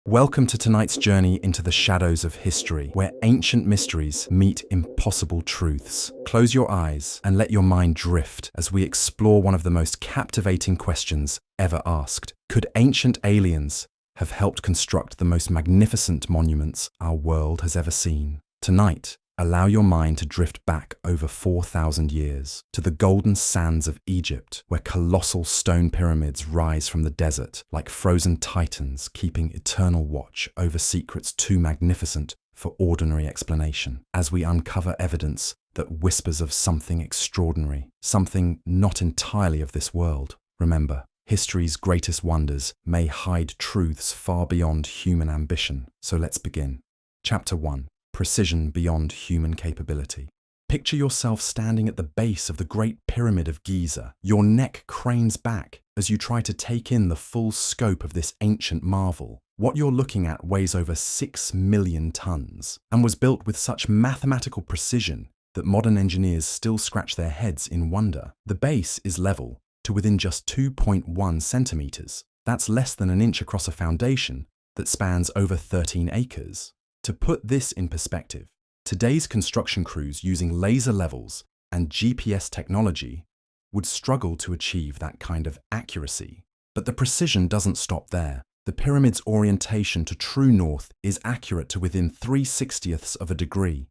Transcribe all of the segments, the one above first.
Welcome to tonight's journey into the shadows of history, where ancient mysteries meet impossible truths. Close your eyes and let your mind drift as we explore one of the most captivating questions ever asked. Could ancient aliens have helped construct the most magnificent monuments our world has ever seen? Tonight, allow your mind to drift back over 4,000 years to the golden sands of Egypt, where colossal stone pyramids rise from the desert like frozen titans, keeping eternal watch over secrets too magnificent for ordinary explanation, as we uncover evidence that whispers of something extraordinary, something not entirely of this world. Remember, history's greatest wonders may hide truths far beyond human ambition. So let's begin. Chapter 1. Precision beyond human capability. Picture yourself standing at the base of the Great Pyramid of Giza. Your neck cranes back as you try to take in the full scope of this ancient marvel. What you're looking at weighs over 6 million tons and was built with such mathematical precision that modern engineers still scratch their heads in wonder. The base is level to within just 2.1 centimeters. That's less than an inch across a foundation that spans over 13 acres. To put this in perspective, today's construction crews using laser levels and GPS technology would struggle to achieve that kind of accuracy. But the precision doesn't stop there. The pyramid's orientation to true north is accurate to within 3/60ths of a degree.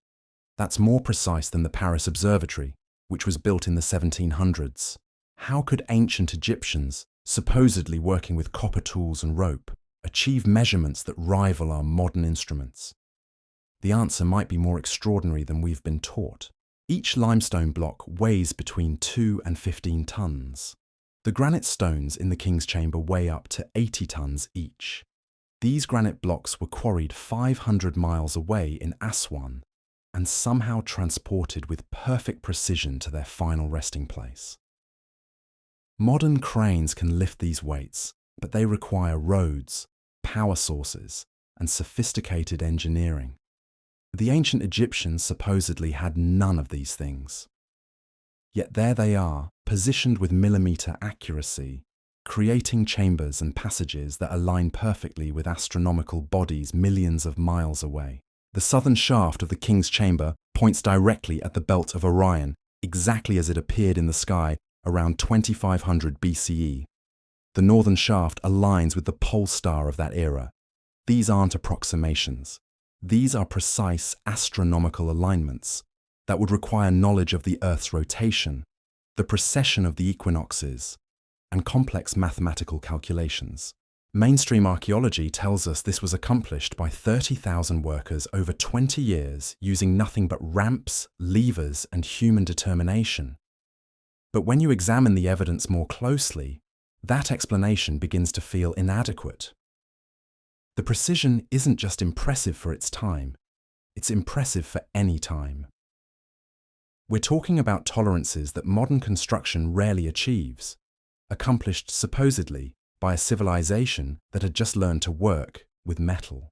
That's more precise than the Paris Observatory, which was built in the 1700s. How could ancient Egyptians, supposedly working with copper tools and rope, achieve measurements that rival our modern instruments? The answer might be more extraordinary than we've been taught. Each limestone block weighs between 2 and 15 tons. The granite stones in the King's Chamber weigh up to 80 tons each. These granite blocks were quarried 500 miles away in Aswan and somehow transported with perfect precision to their final resting place. Modern cranes can lift these weights, but they require roads, power sources, and sophisticated engineering. The ancient Egyptians supposedly had none of these things. Yet there they are, positioned with millimeter accuracy, creating chambers and passages that align perfectly with astronomical bodies millions of miles away. The southern shaft of the King's Chamber points directly at the belt of Orion, exactly as it appeared in the sky around 2500 BCE. The northern shaft aligns with the pole star of that era. These aren't approximations. These are precise astronomical alignments that would require knowledge of the Earth's rotation, the precession of the equinoxes, and complex mathematical calculations. Mainstream archaeology tells us this was accomplished by 30,000 workers over 20 years using nothing but ramps, levers, and human determination. But when you examine the evidence more closely, that explanation begins to feel inadequate. The precision isn't just impressive for its time, it's impressive for any time. We're talking about tolerances that modern construction rarely achieves, accomplished supposedly by a civilization that had just learned to work with metal.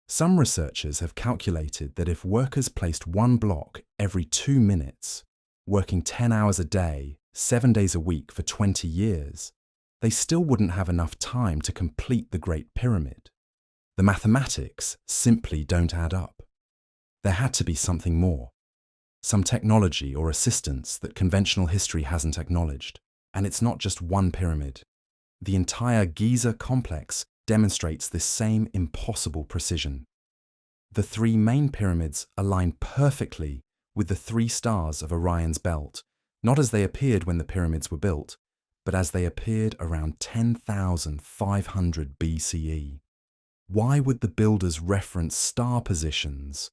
Some researchers have calculated that if workers placed one block every 2 minutes, working 10 hours a day, 7 days a week for 20 years, they still wouldn't have enough time to complete the Great Pyramid. The mathematics simply don't add up. There had to be something more, some technology or assistance that conventional history hasn't acknowledged. And it's not just one pyramid. The entire Giza complex demonstrates this same impossible precision. The 3 main pyramids align perfectly with the 3 stars of Orion's belt, not as they appeared when the pyramids were built, but as they appeared around 10,500 BCE. Why would the builders reference star positions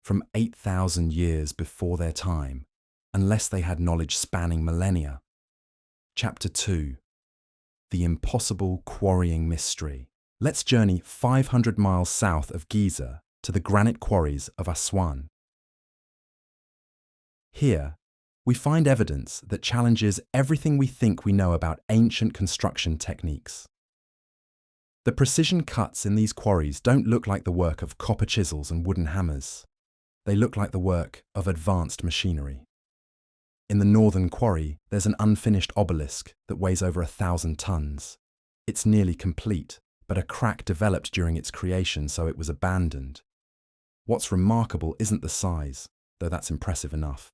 from 8,000 years before their time, unless they had knowledge spanning millennia? Chapter 2. The Impossible Quarrying Mystery. Let's journey 500 miles south of Giza to the granite quarries of Aswan. Here, we find evidence that challenges everything we think we know about ancient construction techniques. The precision cuts in these quarries don't look like the work of copper chisels and wooden hammers. They look like the work of advanced machinery. In the northern quarry, there's an unfinished obelisk that weighs over 1,000 tons. It's nearly complete, but a crack developed during its creation, so it was abandoned. What's remarkable isn't the size, though that's impressive enough.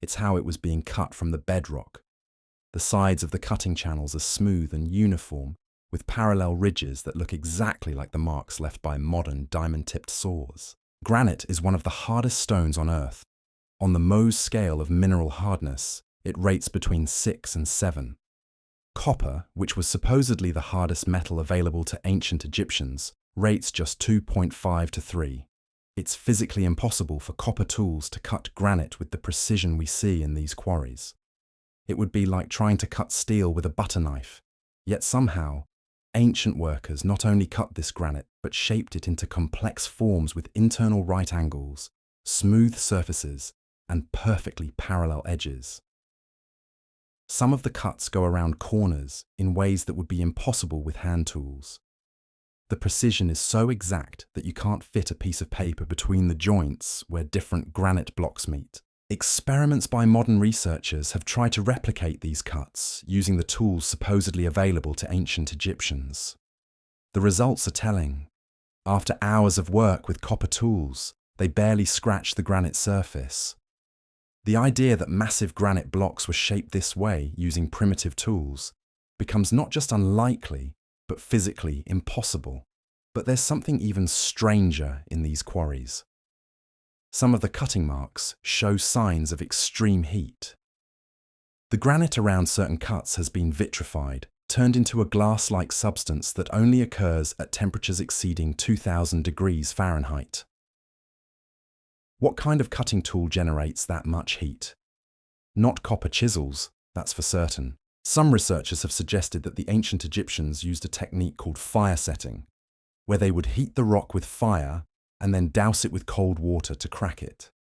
It's how it was being cut from the bedrock. The sides of the cutting channels are smooth and uniform, with parallel ridges that look exactly like the marks left by modern diamond-tipped saws. Granite is one of the hardest stones on Earth. On the Mohs scale of mineral hardness, it rates between 6 and 7. Copper, which was supposedly the hardest metal available to ancient Egyptians, rates just 2.5 to 3. It's physically impossible for copper tools to cut granite with the precision we see in these quarries. It would be like trying to cut steel with a butter knife. Yet somehow, ancient workers not only cut this granite, but shaped it into complex forms with internal right angles, smooth surfaces, and perfectly parallel edges. Some of the cuts go around corners in ways that would be impossible with hand tools. The precision is so exact that you can't fit a piece of paper between the joints where different granite blocks meet. Experiments by modern researchers have tried to replicate these cuts using the tools supposedly available to ancient Egyptians. The results are telling. After hours of work with copper tools, they barely scratch the granite surface. The idea that massive granite blocks were shaped this way using primitive tools becomes not just unlikely, but physically impossible. But there's something even stranger in these quarries. Some of the cutting marks show signs of extreme heat. The granite around certain cuts has been vitrified, turned into a glass-like substance that only occurs at temperatures exceeding 2000 degrees Fahrenheit. What kind of cutting tool generates that much heat? Not copper chisels, that's for certain. Some researchers have suggested that the ancient Egyptians used a technique called fire setting, where they would heat the rock with fire and then douse it with cold water to crack it.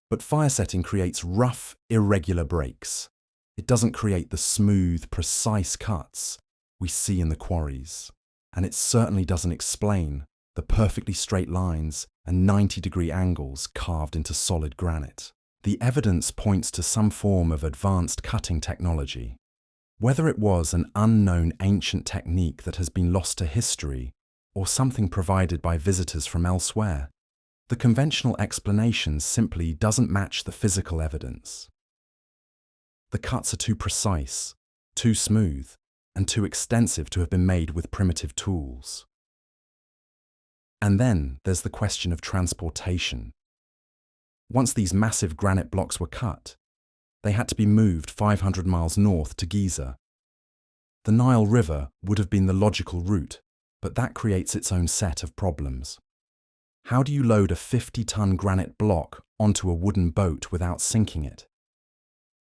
But fire setting creates rough, irregular breaks. It doesn't create the smooth, precise cuts we see in the quarries. And it certainly doesn't explain the perfectly straight lines and 90-degree angles carved into solid granite. The evidence points to some form of advanced cutting technology. Whether it was an unknown ancient technique that has been lost to history, or something provided by visitors from elsewhere, the conventional explanation simply doesn't match the physical evidence. The cuts are too precise, too smooth, and too extensive to have been made with primitive tools. And then there's the question of transportation. Once these massive granite blocks were cut, they had to be moved 500 miles north to Giza. The Nile River would have been the logical route, but that creates its own set of problems. How do you load a 50-ton granite block onto a wooden boat without sinking it?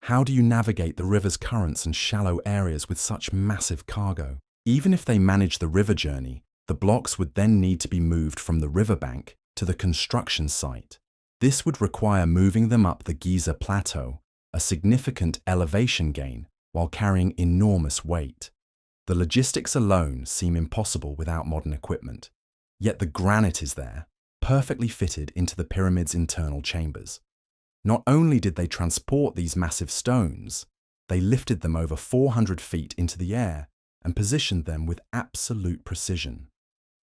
How do you navigate the river's currents and shallow areas with such massive cargo? Even if they manage the river journey, the blocks would then need to be moved from the riverbank to the construction site. This would require moving them up the Giza Plateau, a significant elevation gain, while carrying enormous weight. The logistics alone seem impossible without modern equipment. Yet the granite is there, perfectly fitted into the pyramid's internal chambers. Not only did they transport these massive stones, they lifted them over 400 feet into the air and positioned them with absolute precision.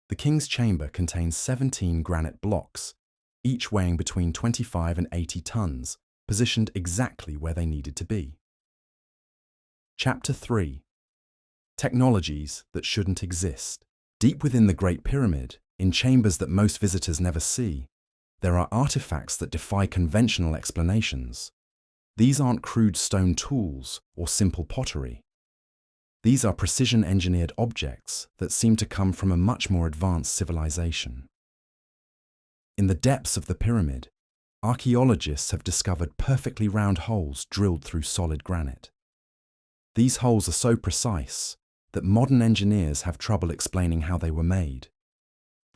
The king's chamber contains 17 granite blocks, each weighing between 25 and 80 tons, positioned exactly where they needed to be. Chapter 3. Technologies that shouldn't exist. Deep within the Great Pyramid, in chambers that most visitors never see, there are artifacts that defy conventional explanations. These aren't crude stone tools or simple pottery. These are precision-engineered objects that seem to come from a much more advanced civilization. In the depths of the pyramid, archaeologists have discovered perfectly round holes drilled through solid granite. These holes are so precise that modern engineers have trouble explaining how they were made.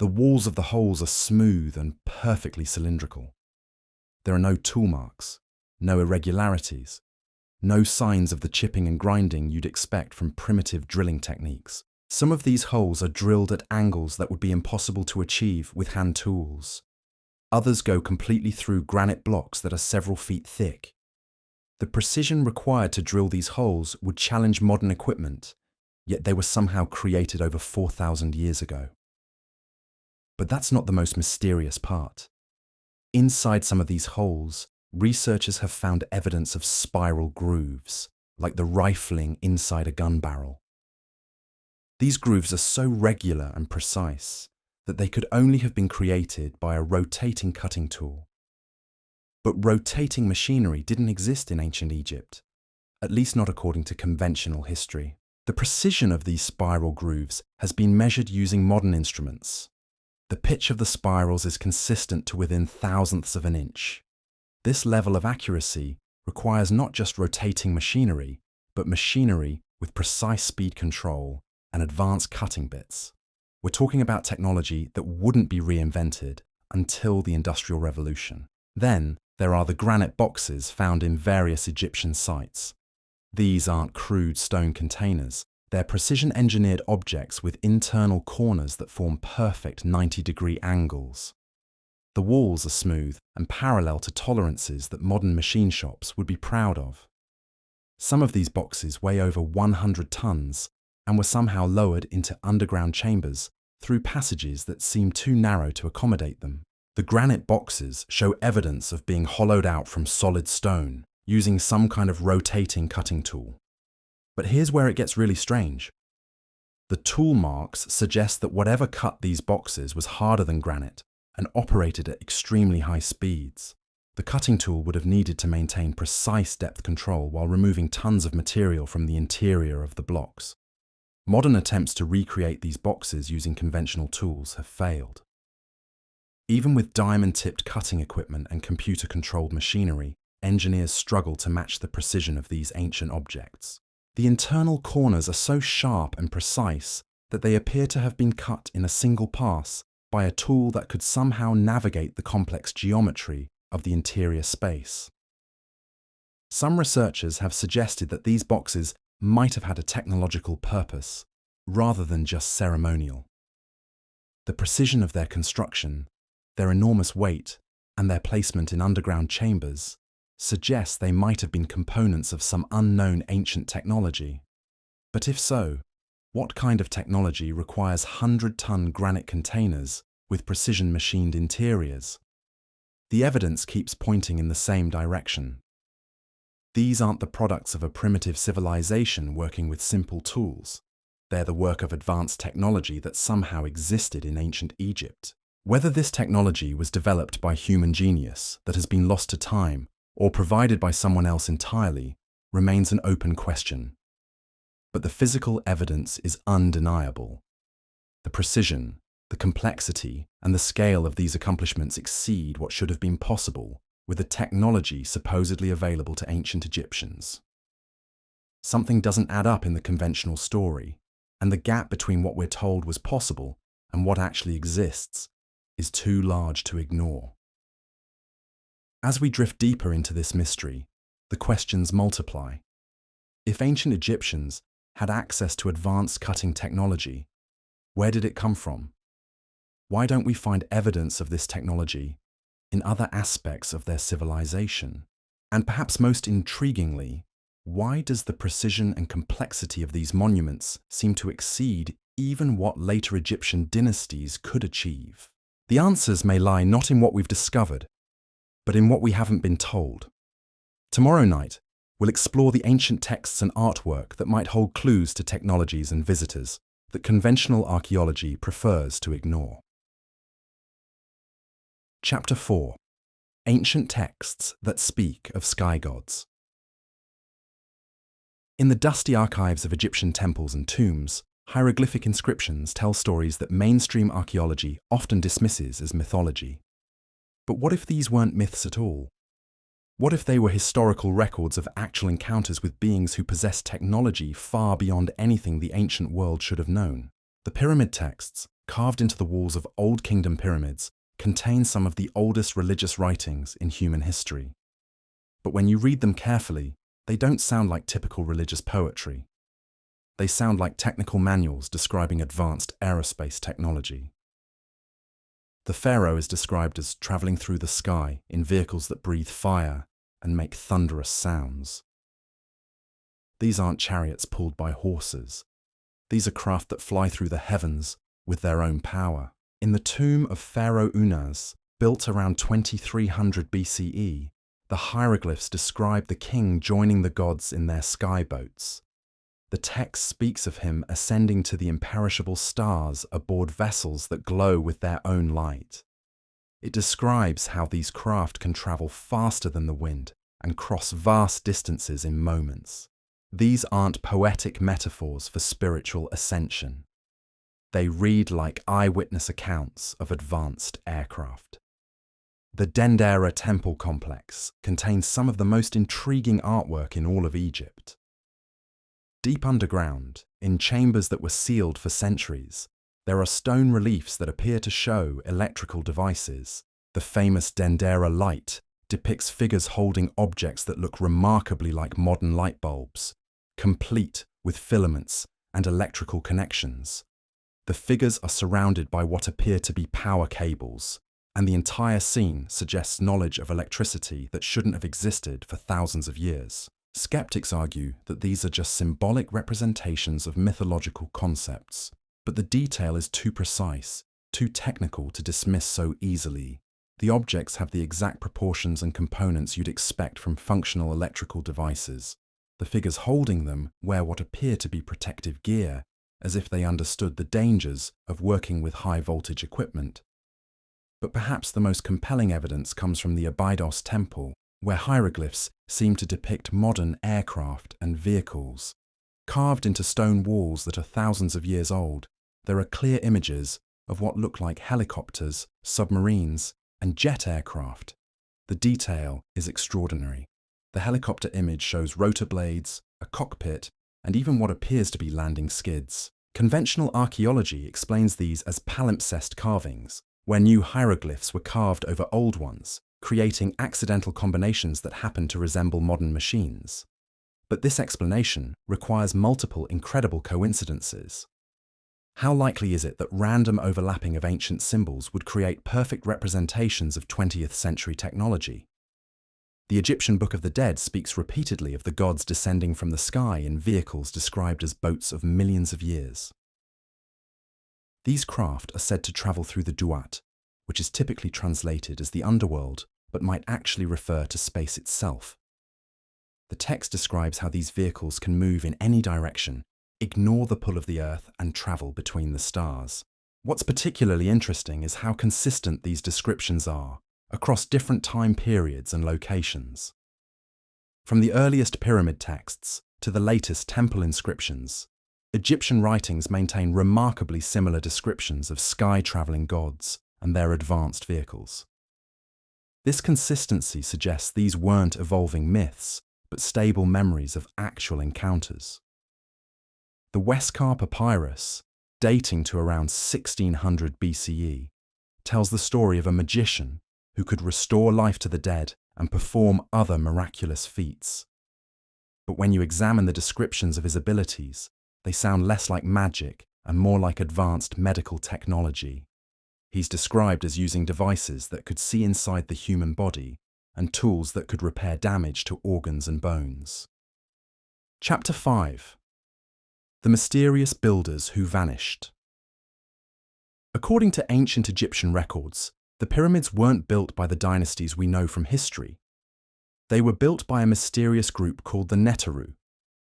The walls of the holes are smooth and perfectly cylindrical. There are no tool marks, no irregularities, no signs of the chipping and grinding you'd expect from primitive drilling techniques. Some of these holes are drilled at angles that would be impossible to achieve with hand tools. Others go completely through granite blocks that are several feet thick. The precision required to drill these holes would challenge modern equipment, yet they were somehow created over 4,000 years ago. But that's not the most mysterious part. Inside some of these holes, researchers have found evidence of spiral grooves, like the rifling inside a gun barrel. These grooves are so regular and precise that they could only have been created by a rotating cutting tool. But rotating machinery didn't exist in ancient Egypt, at least not according to conventional history. The precision of these spiral grooves has been measured using modern instruments. The pitch of the spirals is consistent to within thousandths of an inch. This level of accuracy requires not just rotating machinery, but machinery with precise speed control and advanced cutting bits. We're talking about technology that wouldn't be reinvented until the Industrial Revolution. Then there are the granite boxes found in various Egyptian sites. These aren't crude stone containers. They're precision-engineered objects with internal corners that form perfect 90-degree angles. The walls are smooth and parallel to tolerances that modern machine shops would be proud of. Some of these boxes weigh over 100 tons and were somehow lowered into underground chambers through passages that seem too narrow to accommodate them. The granite boxes show evidence of being hollowed out from solid stone using some kind of rotating cutting tool. But here's where it gets really strange. The tool marks suggest that whatever cut these boxes was harder than granite and operated at extremely high speeds. The cutting tool would have needed to maintain precise depth control while removing tons of material from the interior of the blocks. Modern attempts to recreate these boxes using conventional tools have failed. Even with diamond-tipped cutting equipment and computer-controlled machinery, engineers struggle to match the precision of these ancient objects. The internal corners are so sharp and precise that they appear to have been cut in a single pass by a tool that could somehow navigate the complex geometry of the interior space. Some researchers have suggested that these boxes might have had a technological purpose, rather than just ceremonial. The precision of their construction, their enormous weight, and their placement in underground chambers suggests they might have been components of some unknown ancient technology. But if so, what kind of technology requires 100-ton granite containers with precision-machined interiors? The evidence keeps pointing in the same direction. These aren't the products of a primitive civilization working with simple tools. They're the work of advanced technology that somehow existed in ancient Egypt. Whether this technology was developed by human genius that has been lost to time or provided by someone else entirely remains an open question. But the physical evidence is undeniable. The precision, the complexity, and the scale of these accomplishments exceed what should have been possible with the technology supposedly available to ancient Egyptians. Something doesn't add up in the conventional story, and the gap between what we're told was possible and what actually exists is too large to ignore. As we drift deeper into this mystery, the questions multiply. If ancient Egyptians had access to advanced cutting technology, where did it come from? Why don't we find evidence of this technology in other aspects of their civilization? And perhaps most intriguingly, why does the precision and complexity of these monuments seem to exceed even what later Egyptian dynasties could achieve? The answers may lie not in what we've discovered, but in what we haven't been told. Tomorrow night, we'll explore the ancient texts and artwork that might hold clues to technologies and visitors that conventional archaeology prefers to ignore. Chapter 4. Ancient Texts That Speak of Sky Gods. In the dusty archives of Egyptian temples and tombs, hieroglyphic inscriptions tell stories that mainstream archaeology often dismisses as mythology. But what if these weren't myths at all? What if they were historical records of actual encounters with beings who possessed technology far beyond anything the ancient world should have known? The pyramid texts, carved into the walls of Old Kingdom pyramids, contain some of the oldest religious writings in human history. But when you read them carefully, they don't sound like typical religious poetry. They sound like technical manuals describing advanced aerospace technology. The pharaoh is described as traveling through the sky in vehicles that breathe fire and make thunderous sounds. These aren't chariots pulled by horses. These are craft that fly through the heavens with their own power. In the tomb of Pharaoh Unas, built around 2300 BCE, the hieroglyphs describe the king joining the gods in their sky boats. The text speaks of him ascending to the imperishable stars aboard vessels that glow with their own light. It describes how these craft can travel faster than the wind and cross vast distances in moments. These aren't poetic metaphors for spiritual ascension. They read like eyewitness accounts of advanced aircraft. The Dendera temple complex contains some of the most intriguing artwork in all of Egypt. Deep underground, in chambers that were sealed for centuries, there are stone reliefs that appear to show electrical devices. The famous Dendera light depicts figures holding objects that look remarkably like modern light bulbs, complete with filaments and electrical connections. The figures are surrounded by what appear to be power cables, and the entire scene suggests knowledge of electricity that shouldn't have existed for thousands of years. Skeptics argue that these are just symbolic representations of mythological concepts, but the detail is too precise, too technical to dismiss so easily. The objects have the exact proportions and components you'd expect from functional electrical devices. The figures holding them wear what appear to be protective gear, as if they understood the dangers of working with high-voltage equipment. But perhaps the most compelling evidence comes from the Abydos temple, where hieroglyphs seem to depict modern aircraft and vehicles. Carved into stone walls that are thousands of years old, there are clear images of what look like helicopters, submarines, and jet aircraft. The detail is extraordinary. The helicopter image shows rotor blades, a cockpit, and even what appears to be landing skids. Conventional archaeology explains these as palimpsest carvings, where new hieroglyphs were carved over old ones, creating accidental combinations that happen to resemble modern machines. But this explanation requires multiple incredible coincidences. How likely is it that random overlapping of ancient symbols would create perfect representations of 20th century technology? The Egyptian Book of the Dead speaks repeatedly of the gods descending from the sky in vehicles described as boats of millions of years. These craft are said to travel through the Duat, which is typically translated as the underworld, but might actually refer to space itself. The text describes how these vehicles can move in any direction, ignore the pull of the Earth, and travel between the stars. What's particularly interesting is how consistent these descriptions are across different time periods and locations. From the earliest pyramid texts to the latest temple inscriptions, Egyptian writings maintain remarkably similar descriptions of sky-traveling gods and their advanced vehicles. This consistency suggests these weren't evolving myths, but stable memories of actual encounters. The Westcar papyrus, dating to around 1600 BCE, tells the story of a magician who could restore life to the dead and perform other miraculous feats. But when you examine the descriptions of his abilities, they sound less like magic and more like advanced medical technology. He's described as using devices that could see inside the human body and tools that could repair damage to organs and bones. Chapter 5. The Mysterious Builders Who Vanished. According to ancient Egyptian records, the pyramids weren't built by the dynasties we know from history. They were built by a mysterious group called the Neteru,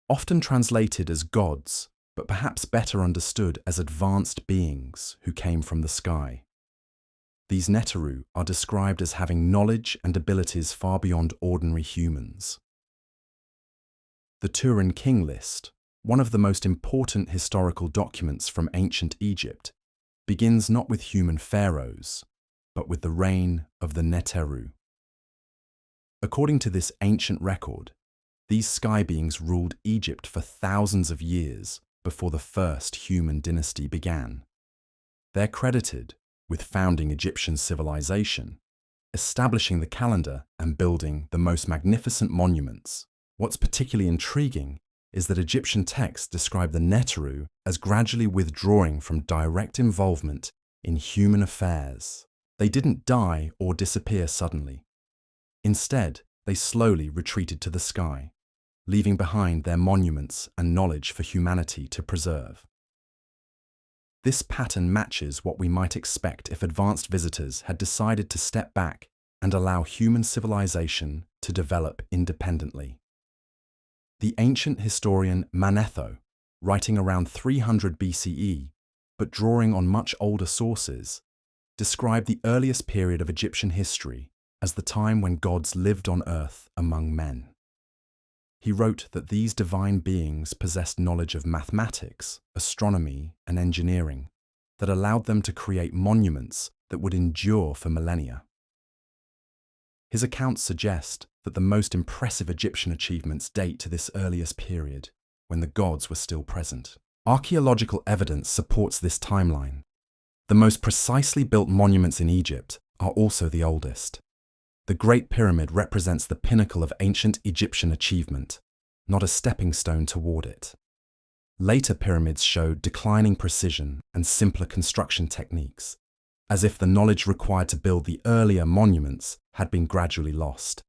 often translated as gods, but perhaps better understood as advanced beings who came from the sky. These Neteru are described as having knowledge and abilities far beyond ordinary humans. The Turin King List, one of the most important historical documents from ancient Egypt, begins not with human pharaohs, but with the reign of the Neteru. According to this ancient record, these sky beings ruled Egypt for thousands of years before the first human dynasty began. They're credited with founding Egyptian civilization, establishing the calendar and building the most magnificent monuments. What's particularly intriguing is that Egyptian texts describe the Neteru as gradually withdrawing from direct involvement in human affairs. They didn't die or disappear suddenly. Instead, they slowly retreated to the sky, leaving behind their monuments and knowledge for humanity to preserve. This pattern matches what we might expect if advanced visitors had decided to step back and allow human civilization to develop independently. The ancient historian Manetho, writing around 300 BCE, but drawing on much older sources, described the earliest period of Egyptian history as the time when gods lived on earth among men. He wrote that these divine beings possessed knowledge of mathematics, astronomy, and engineering that allowed them to create monuments that would endure for millennia. His accounts suggest that the most impressive Egyptian achievements date to this earliest period, when the gods were still present. Archaeological evidence supports this timeline. The most precisely built monuments in Egypt are also the oldest. The Great Pyramid represents the pinnacle of ancient Egyptian achievement, not a stepping stone toward it. Later pyramids showed declining precision and simpler construction techniques, as if the knowledge required to build the earlier monuments had been gradually lost.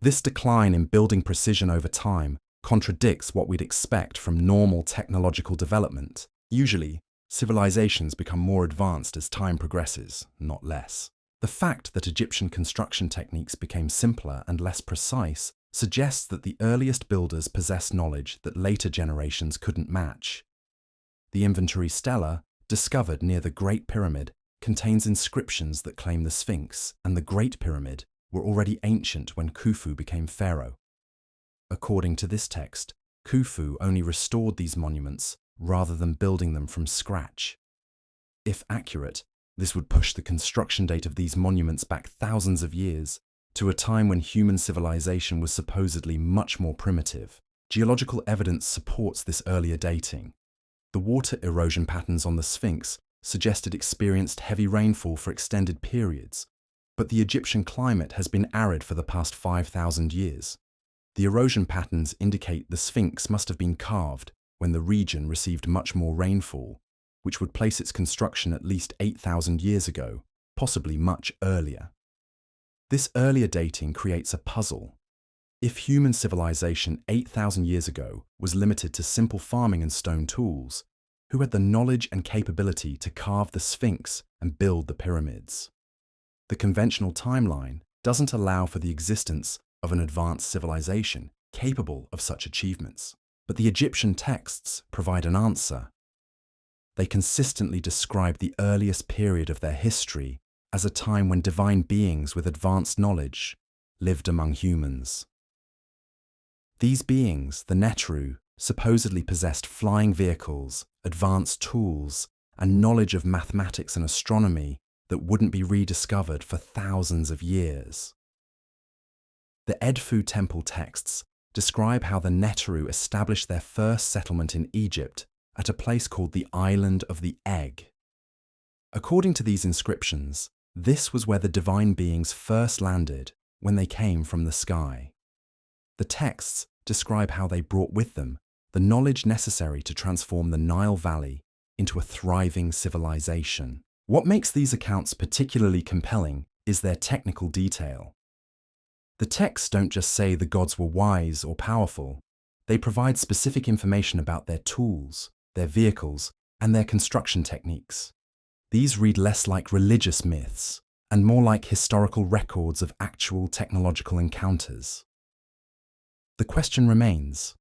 This decline in building precision over time contradicts what we'd expect from normal technological development. Usually, civilizations become more advanced as time progresses, not less. The fact that Egyptian construction techniques became simpler and less precise suggests that the earliest builders possessed knowledge that later generations couldn't match. The inventory stela, discovered near the Great Pyramid, contains inscriptions that claim the Sphinx and the Great Pyramid were already ancient when Khufu became pharaoh. According to this text, Khufu only restored these monuments rather than building them from scratch. If accurate, this would push the construction date of these monuments back thousands of years to a time when human civilization was supposedly much more primitive. Geological evidence supports this earlier dating. The water erosion patterns on the Sphinx suggest it experienced heavy rainfall for extended periods, but the Egyptian climate has been arid for the past 5,000 years. The erosion patterns indicate the Sphinx must have been carved when the region received much more rainfall, which would place its construction at least 8,000 years ago, possibly much earlier. This earlier dating creates a puzzle. If human civilization 8,000 years ago was limited to simple farming and stone tools, who had the knowledge and capability to carve the Sphinx and build the pyramids? The conventional timeline doesn't allow for the existence of an advanced civilization capable of such achievements, but the Egyptian texts provide an answer. They consistently describe the earliest period of their history as a time when divine beings with advanced knowledge lived among humans. These beings, the Netru, supposedly possessed flying vehicles, advanced tools, and knowledge of mathematics and astronomy that wouldn't be rediscovered for thousands of years. The Edfu temple texts describe how the Netru established their first settlement in Egypt at a place called the Island of the Egg. According to these inscriptions, this was where the divine beings first landed when they came from the sky. The texts describe how they brought with them the knowledge necessary to transform the Nile Valley into a thriving civilization. What makes these accounts particularly compelling is their technical detail. The texts don't just say the gods were wise or powerful, they provide specific information about their tools, their vehicles, and their construction techniques. These read less like religious myths and more like historical records of actual technological encounters. The question remains,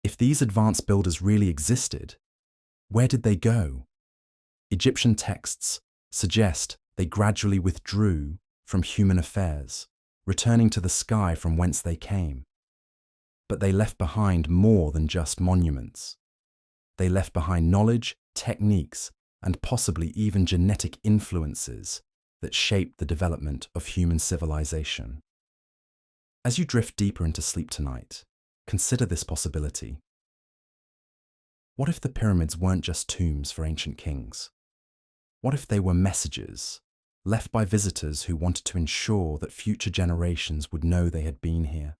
if these advanced builders really existed, where did they go? Egyptian texts suggest they gradually withdrew from human affairs, returning to the sky from whence they came. But they left behind more than just monuments. They left behind knowledge, techniques, and possibly even genetic influences that shaped the development of human civilization. As you drift deeper into sleep tonight, consider this possibility. What if the pyramids weren't just tombs for ancient kings? What if they were messages, left by visitors who wanted to ensure that future generations would know they had been here?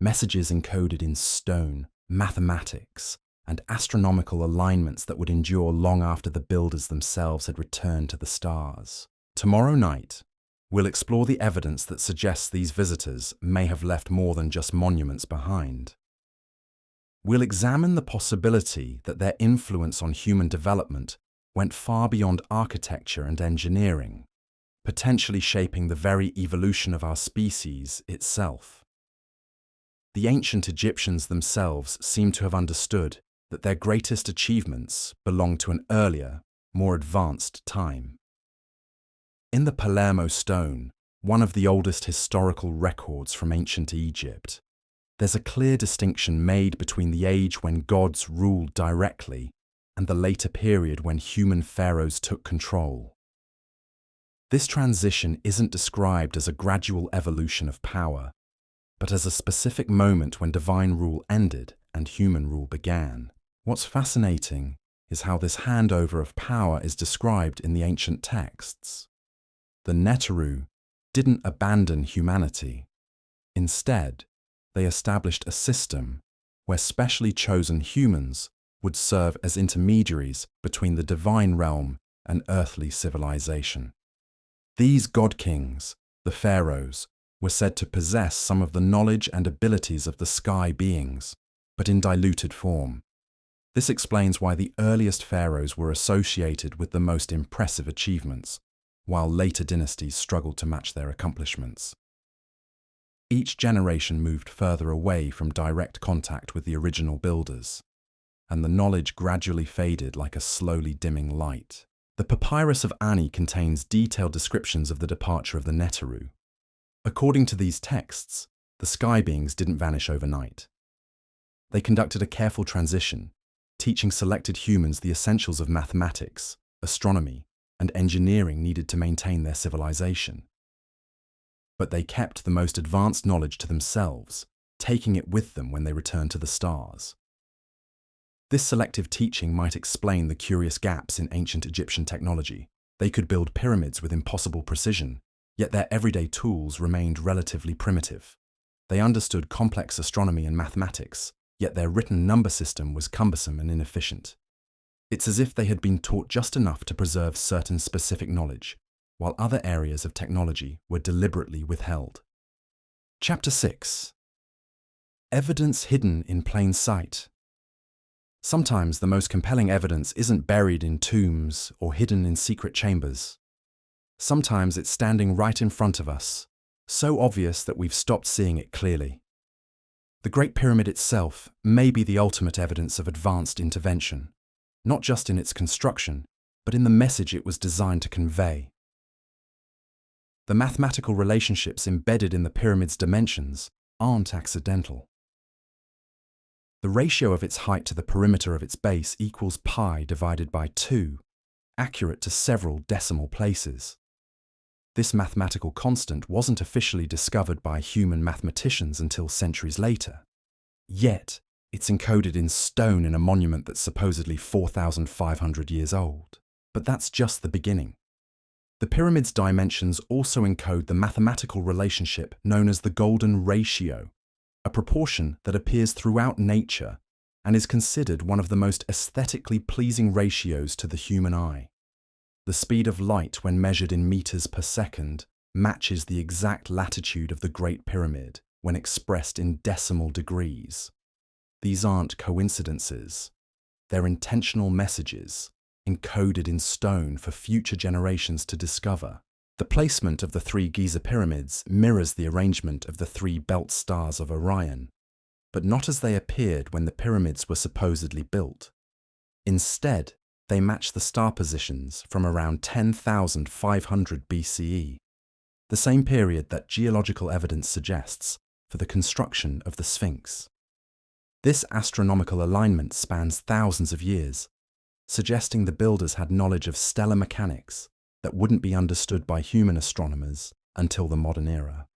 Messages encoded in stone, mathematics, and astronomical alignments that would endure long after the builders themselves had returned to the stars. Tomorrow night, we'll explore the evidence that suggests these visitors may have left more than just monuments behind. We'll examine the possibility that their influence on human development went far beyond architecture and engineering, potentially shaping the very evolution of our species itself. The ancient Egyptians themselves seem to have understood that their greatest achievements belonged to an earlier, more advanced time. In the Palermo stone, one of the oldest historical records from ancient Egypt, there's a clear distinction made between the age when gods ruled directly and the later period when human pharaohs took control. This transition isn't described as a gradual evolution of power, but as a specific moment when divine rule ended and human rule began. What's fascinating is how this handover of power is described in the ancient texts. The Neteru didn't abandon humanity. Instead, they established a system where specially chosen humans would serve as intermediaries between the divine realm and earthly civilization. These god-kings, the pharaohs, were said to possess some of the knowledge and abilities of the sky beings, but in diluted form. This explains why the earliest pharaohs were associated with the most impressive achievements, while later dynasties struggled to match their accomplishments. Each generation moved further away from direct contact with the original builders, and the knowledge gradually faded like a slowly dimming light. The Papyrus of Ani contains detailed descriptions of the departure of the Neteru. According to these texts, the sky beings didn't vanish overnight. They conducted a careful transition, teaching selected humans the essentials of mathematics, astronomy, and engineering needed to maintain their civilization. But they kept the most advanced knowledge to themselves, taking it with them when they returned to the stars. This selective teaching might explain the curious gaps in ancient Egyptian technology. They could build pyramids with impossible precision, yet their everyday tools remained relatively primitive. They understood complex astronomy and mathematics, yet their written number system was cumbersome and inefficient. It's as if they had been taught just enough to preserve certain specific knowledge, while other areas of technology were deliberately withheld. Chapter 6. Evidence hidden in plain sight. Sometimes the most compelling evidence isn't buried in tombs or hidden in secret chambers. Sometimes it's standing right in front of us, so obvious that we've stopped seeing it clearly. The Great Pyramid itself may be the ultimate evidence of advanced intervention, not just in its construction, but in the message it was designed to convey. The mathematical relationships embedded in the pyramid's dimensions aren't accidental. The ratio of its height to the perimeter of its base equals pi divided by 2, accurate to several decimal places. This mathematical constant wasn't officially discovered by human mathematicians until centuries later. Yet, it's encoded in stone in a monument that's supposedly 4,500 years old. But that's just the beginning. The pyramid's dimensions also encode the mathematical relationship known as the golden ratio, a proportion that appears throughout nature and is considered one of the most aesthetically pleasing ratios to the human eye. The speed of light when measured in meters per second matches the exact latitude of the Great Pyramid when expressed in decimal degrees. These aren't coincidences. They're intentional messages, encoded in stone for future generations to discover. The placement of the 3 Giza pyramids mirrors the arrangement of the 3 belt stars of Orion, but not as they appeared when the pyramids were supposedly built. Instead, they match the star positions from around 10,500 BCE, the same period that geological evidence suggests for the construction of the Sphinx. This astronomical alignment spans thousands of years, suggesting the builders had knowledge of stellar mechanics that wouldn't be understood by human astronomers until the modern era.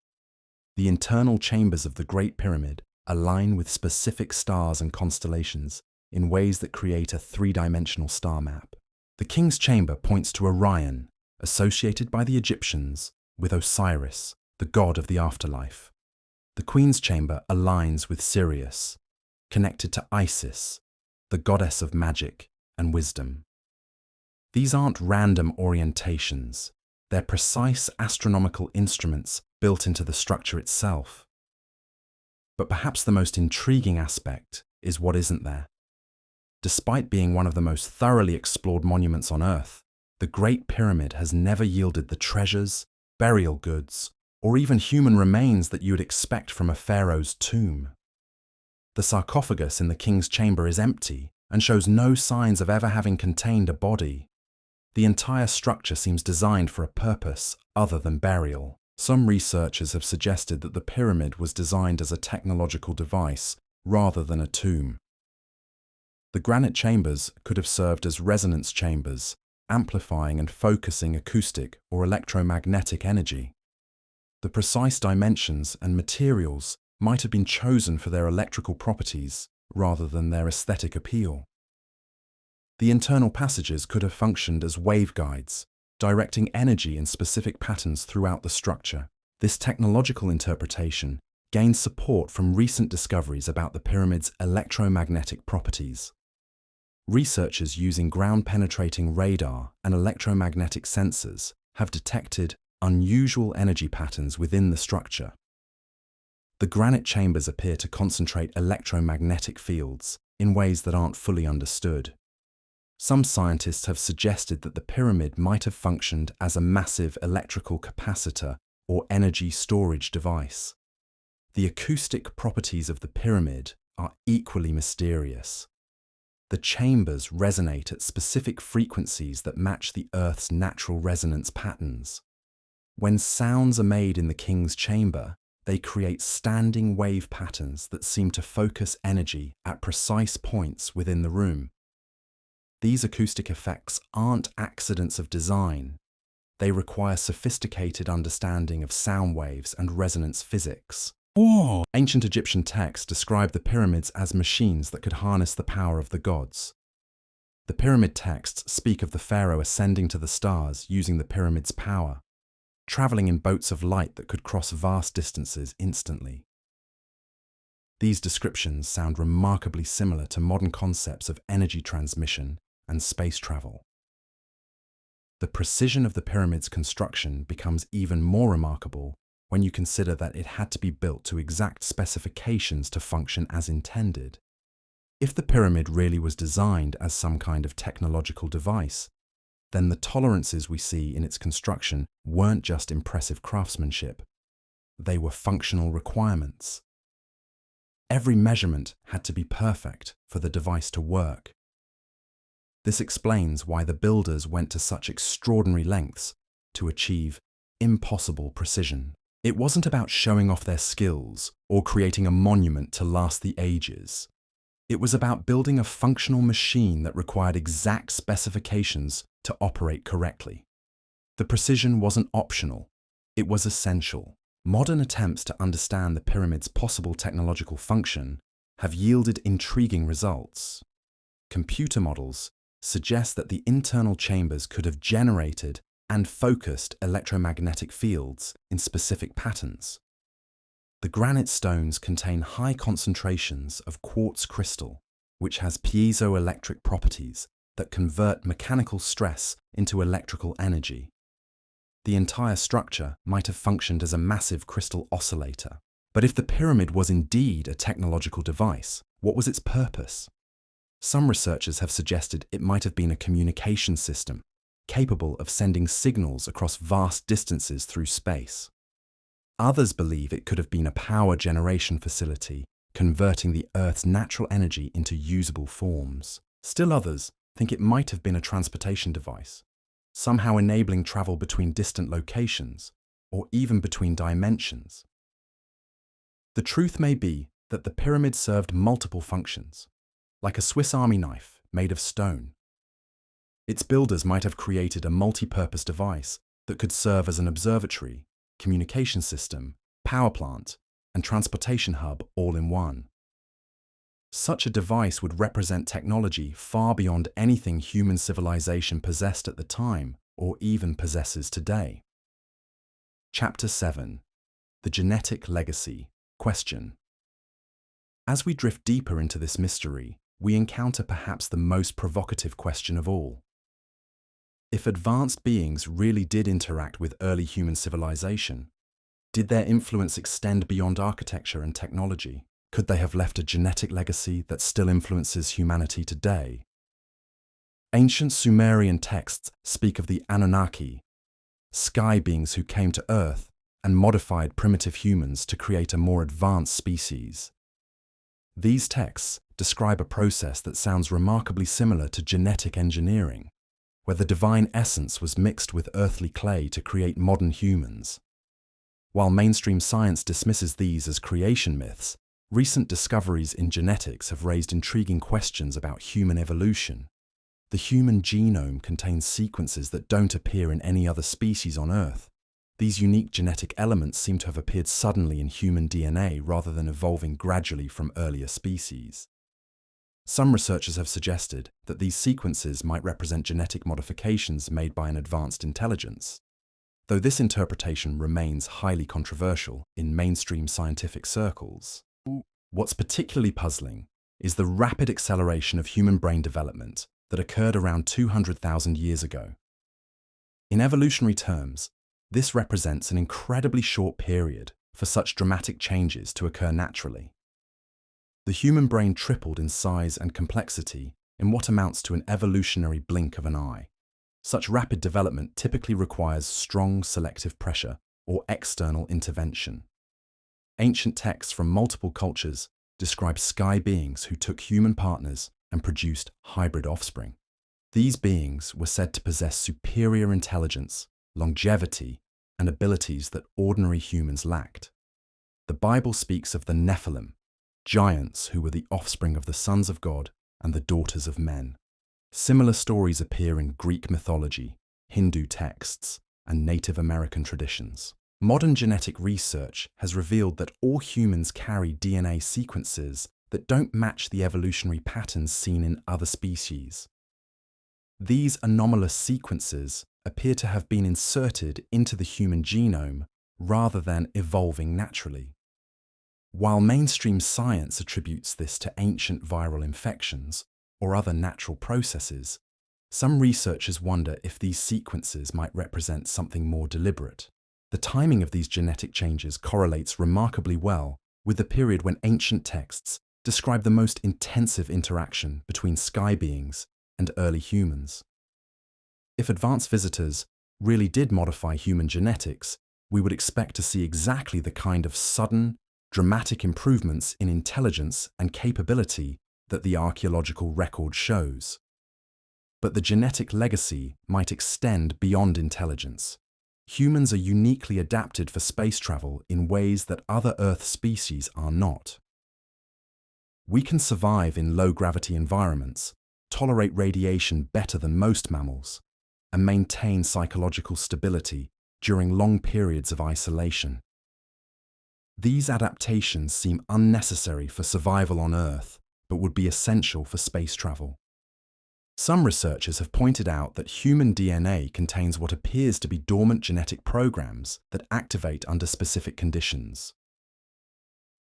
The internal chambers of the Great Pyramid align with specific stars and constellations in ways that create a 3-dimensional star map. The King's Chamber points to Orion, associated by the Egyptians with Osiris, the god of the afterlife. The Queen's Chamber aligns with Sirius, connected to Isis, the goddess of magic and wisdom. These aren't random orientations, they're precise astronomical instruments built into the structure itself. But perhaps the most intriguing aspect is what isn't there. Despite being one of the most thoroughly explored monuments on Earth, the Great Pyramid has never yielded the treasures, burial goods, or even human remains that you would expect from a pharaoh's tomb. The sarcophagus in the king's chamber is empty and shows no signs of ever having contained a body. The entire structure seems designed for a purpose other than burial. Some researchers have suggested that the pyramid was designed as a technological device rather than a tomb. The granite chambers could have served as resonance chambers, amplifying and focusing acoustic or electromagnetic energy. The precise dimensions and materials might have been chosen for their electrical properties rather than their aesthetic appeal. The internal passages could have functioned as waveguides, directing energy in specific patterns throughout the structure. This technological interpretation gains support from recent discoveries about the pyramid's electromagnetic properties. Researchers using ground-penetrating radar and electromagnetic sensors have detected unusual energy patterns within the structure. The granite chambers appear to concentrate electromagnetic fields in ways that aren't fully understood. Some scientists have suggested that the pyramid might have functioned as a massive electrical capacitor or energy storage device. The acoustic properties of the pyramid are equally mysterious. The chambers resonate at specific frequencies that match the Earth's natural resonance patterns. When sounds are made in the king's chamber, they create standing wave patterns that seem to focus energy at precise points within the room. These acoustic effects aren't accidents of design. They require sophisticated understanding of sound waves and resonance physics. Ancient Egyptian texts describe the pyramids as machines that could harness the power of the gods. The pyramid texts speak of the pharaoh ascending to the stars using the pyramid's power, traveling in boats of light that could cross vast distances instantly. These descriptions sound remarkably similar to modern concepts of energy transmission and space travel. The precision of the pyramid's construction becomes even more remarkable when you consider that it had to be built to exact specifications to function as intended. If the pyramid really was designed as some kind of technological device, then the tolerances we see in its construction weren't just impressive craftsmanship. They were functional requirements. Every measurement had to be perfect for the device to work. This explains why the builders went to such extraordinary lengths to achieve impossible precision. It wasn't about showing off their skills or creating a monument to last the ages. It was about building a functional machine that required exact specifications to operate correctly. The precision wasn't optional, it was essential. Modern attempts to understand the pyramid's possible technological function have yielded intriguing results. Computer models suggest that the internal chambers could have generated and focused electromagnetic fields in specific patterns. The granite stones contain high concentrations of quartz crystal, which has piezoelectric properties that convert mechanical stress into electrical energy. The entire structure might have functioned as a massive crystal oscillator. But if the pyramid was indeed a technological device, what was its purpose? Some researchers have suggested it might have been a communication system, capable of sending signals across vast distances through space. Others believe it could have been a power generation facility, converting the Earth's natural energy into usable forms. Still others think it might have been a transportation device, somehow enabling travel between distant locations, or even between dimensions. The truth may be that the pyramid served multiple functions, like a Swiss Army knife made of stone. Its builders might have created a multi-purpose device that could serve as an observatory, communication system, power plant, and transportation hub all in one. Such a device would represent technology far beyond anything human civilization possessed at the time or even possesses today. Chapter 7. The Genetic Legacy. Question. As we drift deeper into this mystery, we encounter perhaps the most provocative question of all. If advanced beings really did interact with early human civilization, did their influence extend beyond architecture and technology? Could they have left a genetic legacy that still influences humanity today? Ancient Sumerian texts speak of the Anunnaki, sky beings who came to Earth and modified primitive humans to create a more advanced species. These texts describe a process that sounds remarkably similar to genetic engineering, where the divine essence was mixed with earthly clay to create modern humans. While mainstream science dismisses these as creation myths, recent discoveries in genetics have raised intriguing questions about human evolution. The human genome contains sequences that don't appear in any other species on Earth. These unique genetic elements seem to have appeared suddenly in human DNA rather than evolving gradually from earlier species. Some researchers have suggested that these sequences might represent genetic modifications made by an advanced intelligence, though this interpretation remains highly controversial in mainstream scientific circles. What's particularly puzzling is the rapid acceleration of human brain development that occurred around 200,000 years ago. In evolutionary terms, this represents an incredibly short period for such dramatic changes to occur naturally. The human brain tripled in size and complexity in what amounts to an evolutionary blink of an eye. Such rapid development typically requires strong selective pressure or external intervention. Ancient texts from multiple cultures describe sky beings who took human partners and produced hybrid offspring. These beings were said to possess superior intelligence, longevity, and abilities that ordinary humans lacked. The Bible speaks of the Nephilim, giants who were the offspring of the sons of God and the daughters of men. Similar stories appear in Greek mythology, Hindu texts, and Native American traditions. Modern genetic research has revealed that all humans carry DNA sequences that don't match the evolutionary patterns seen in other species. These anomalous sequences appear to have been inserted into the human genome rather than evolving naturally. While mainstream science attributes this to ancient viral infections or other natural processes, some researchers wonder if these sequences might represent something more deliberate. The timing of these genetic changes correlates remarkably well with the period when ancient texts describe the most intensive interaction between sky beings and early humans. If advanced visitors really did modify human genetics, we would expect to see exactly the kind of sudden, dramatic improvements in intelligence and capability that the archaeological record shows. But the genetic legacy might extend beyond intelligence. Humans are uniquely adapted for space travel in ways that other Earth species are not. We can survive in low-gravity environments, tolerate radiation better than most mammals, and maintain psychological stability during long periods of isolation. These adaptations seem unnecessary for survival on Earth, but would be essential for space travel. Some researchers have pointed out that human DNA contains what appears to be dormant genetic programs that activate under specific conditions.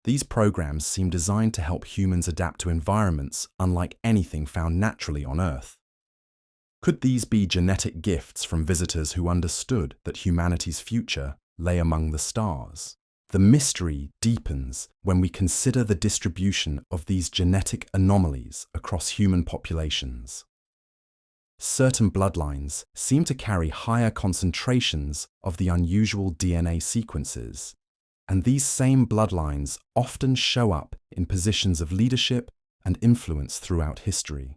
These programs seem designed to help humans adapt to environments unlike anything found naturally on Earth. Could these be genetic gifts from visitors who understood that humanity's future lay among the stars? The mystery deepens when we consider the distribution of these genetic anomalies across human populations. Certain bloodlines seem to carry higher concentrations of the unusual DNA sequences, and these same bloodlines often show up in positions of leadership and influence throughout history.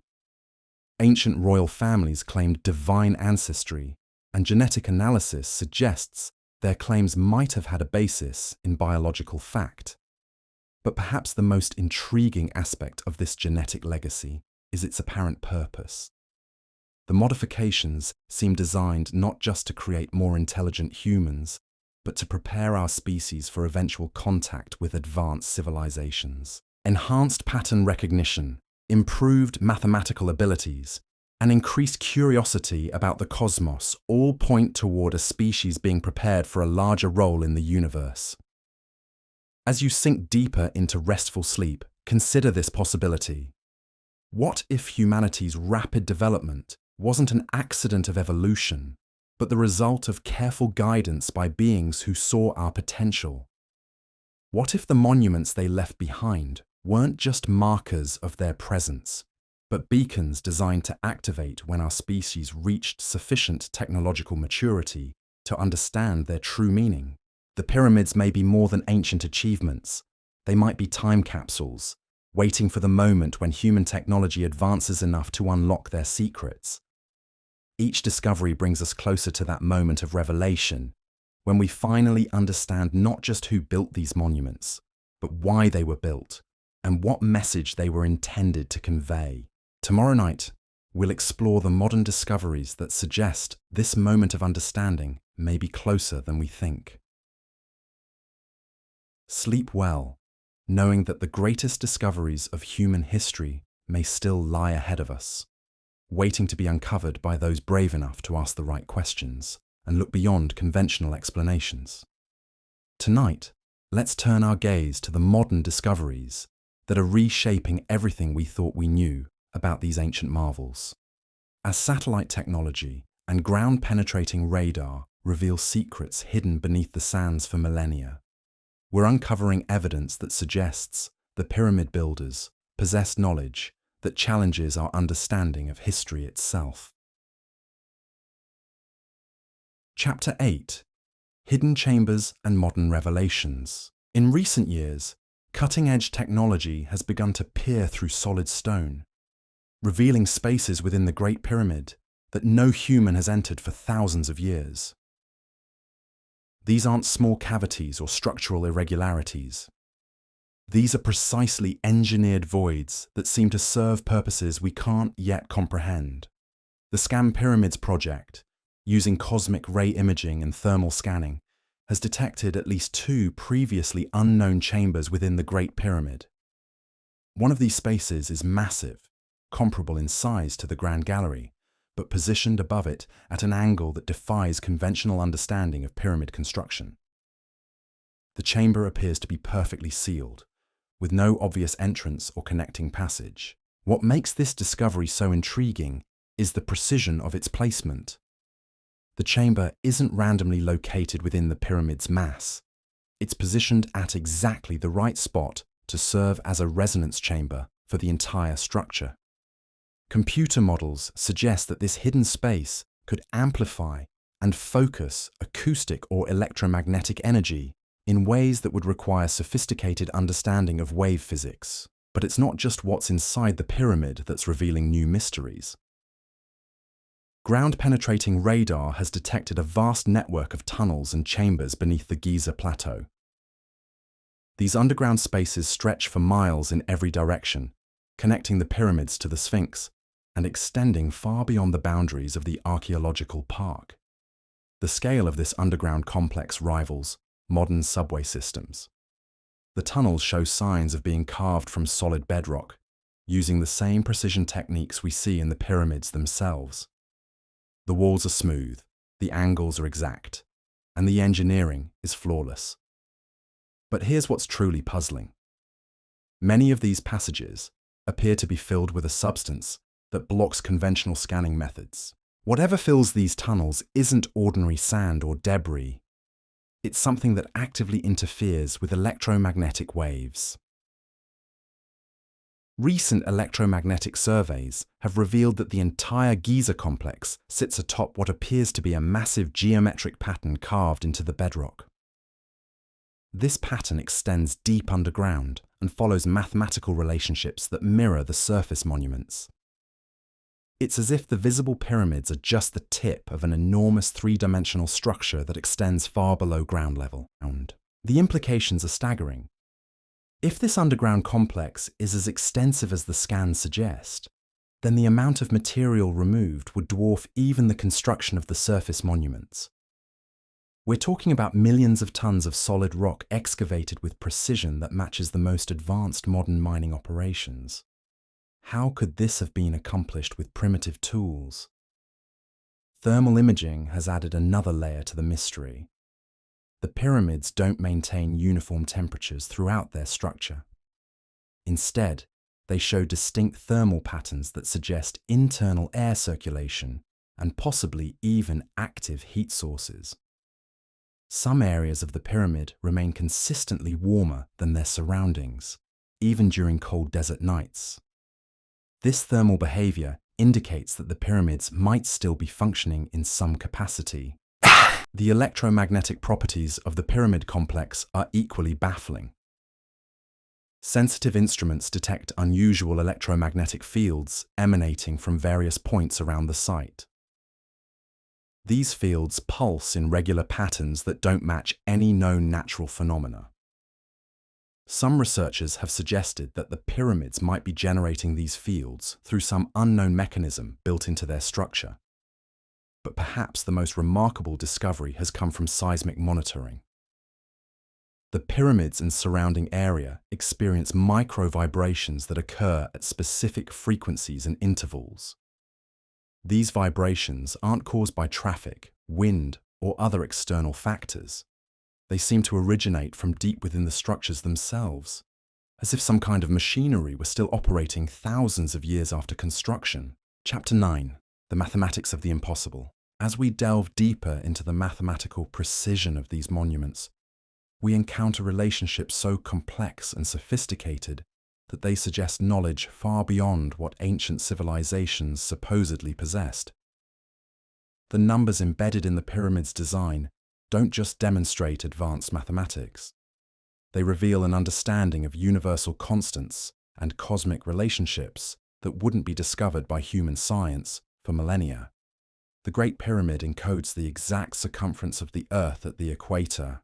Ancient royal families claimed divine ancestry, and genetic analysis suggests their claims might have had a basis in biological fact. But perhaps the most intriguing aspect of this genetic legacy is its apparent purpose. The modifications seem designed not just to create more intelligent humans, but to prepare our species for eventual contact with advanced civilizations. Enhanced pattern recognition, improved mathematical abilities, and increased curiosity about the cosmos all point toward a species being prepared for a larger role in the universe. As you sink deeper into restful sleep, consider this possibility. What if humanity's rapid development wasn't an accident of evolution, but the result of careful guidance by beings who saw our potential? What if the monuments they left behind weren't just markers of their presence, but beacons designed to activate when our species reached sufficient technological maturity to understand their true meaning? The pyramids may be more than ancient achievements. They might be time capsules, waiting for the moment when human technology advances enough to unlock their secrets. Each discovery brings us closer to that moment of revelation, when we finally understand not just who built these monuments, but why they were built, and what message they were intended to convey. Tomorrow night, we'll explore the modern discoveries that suggest this moment of understanding may be closer than we think. Sleep well, knowing that the greatest discoveries of human history may still lie ahead of us, waiting to be uncovered by those brave enough to ask the right questions and look beyond conventional explanations. Tonight, let's turn our gaze to the modern discoveries that are reshaping everything we thought we knew about these ancient marvels. As satellite technology and ground-penetrating radar reveal secrets hidden beneath the sands for millennia, we're uncovering evidence that suggests the pyramid builders possessed knowledge that challenges our understanding of history itself. Chapter 8: Hidden Chambers and Modern Revelations. In recent years, cutting-edge technology has begun to peer through solid stone, revealing spaces within the Great Pyramid that no human has entered for thousands of years. These aren't small cavities or structural irregularities. These are precisely engineered voids that seem to serve purposes we can't yet comprehend. The Scan Pyramids project, using cosmic ray imaging and thermal scanning, has detected at least 2 previously unknown chambers within the Great Pyramid. One of these spaces is massive, comparable in size to the Grand Gallery, but positioned above it at an angle that defies conventional understanding of pyramid construction. The chamber appears to be perfectly sealed, with no obvious entrance or connecting passage. What makes this discovery so intriguing is the precision of its placement. The chamber isn't randomly located within the pyramid's mass. It's positioned at exactly the right spot to serve as a resonance chamber for the entire structure. Computer models suggest that this hidden space could amplify and focus acoustic or electromagnetic energy in ways that would require sophisticated understanding of wave physics. But it's not just what's inside the pyramid that's revealing new mysteries. Ground-penetrating radar has detected a vast network of tunnels and chambers beneath the Giza plateau. These underground spaces stretch for miles in every direction, connecting the pyramids to the Sphinx and extending far beyond the boundaries of the archaeological park. The scale of this underground complex rivals modern subway systems. The tunnels show signs of being carved from solid bedrock, using the same precision techniques we see in the pyramids themselves. The walls are smooth, the angles are exact, and the engineering is flawless. But here's what's truly puzzling. Many of these passages appear to be filled with a substance that blocks conventional scanning methods. Whatever fills these tunnels isn't ordinary sand or debris. It's something that actively interferes with electromagnetic waves. Recent electromagnetic surveys have revealed that the entire Giza complex sits atop what appears to be a massive geometric pattern carved into the bedrock. This pattern extends deep underground and follows mathematical relationships that mirror the surface monuments. It's as if the visible pyramids are just the tip of an enormous 3-dimensional structure that extends far below ground level. The implications are staggering. If this underground complex is as extensive as the scans suggest, then the amount of material removed would dwarf even the construction of the surface monuments. We're talking about millions of tons of solid rock excavated with precision that matches the most advanced modern mining operations. How could this have been accomplished with primitive tools? Thermal imaging has added another layer to the mystery. The pyramids don't maintain uniform temperatures throughout their structure. Instead, they show distinct thermal patterns that suggest internal air circulation and possibly even active heat sources. Some areas of the pyramid remain consistently warmer than their surroundings, even during cold desert nights. This thermal behavior indicates that the pyramids might still be functioning in some capacity. The electromagnetic properties of the pyramid complex are equally baffling. Sensitive instruments detect unusual electromagnetic fields emanating from various points around the site. These fields pulse in regular patterns that don't match any known natural phenomena. Some researchers have suggested that the pyramids might be generating these fields through some unknown mechanism built into their structure. But perhaps the most remarkable discovery has come from seismic monitoring. The pyramids and surrounding area experience micro-vibrations that occur at specific frequencies and intervals. These vibrations aren't caused by traffic, wind, or other external factors. They seem to originate from deep within the structures themselves, as if some kind of machinery were still operating thousands of years after construction. Chapter 9. The Mathematics of the Impossible. As we delve deeper into the mathematical precision of these monuments, we encounter relationships so complex and sophisticated that they suggest knowledge far beyond what ancient civilizations supposedly possessed. The numbers embedded in the pyramid's design don't just demonstrate advanced mathematics. They reveal an understanding of universal constants and cosmic relationships that wouldn't be discovered by human science for millennia. The Great Pyramid encodes the exact circumference of the Earth at the equator.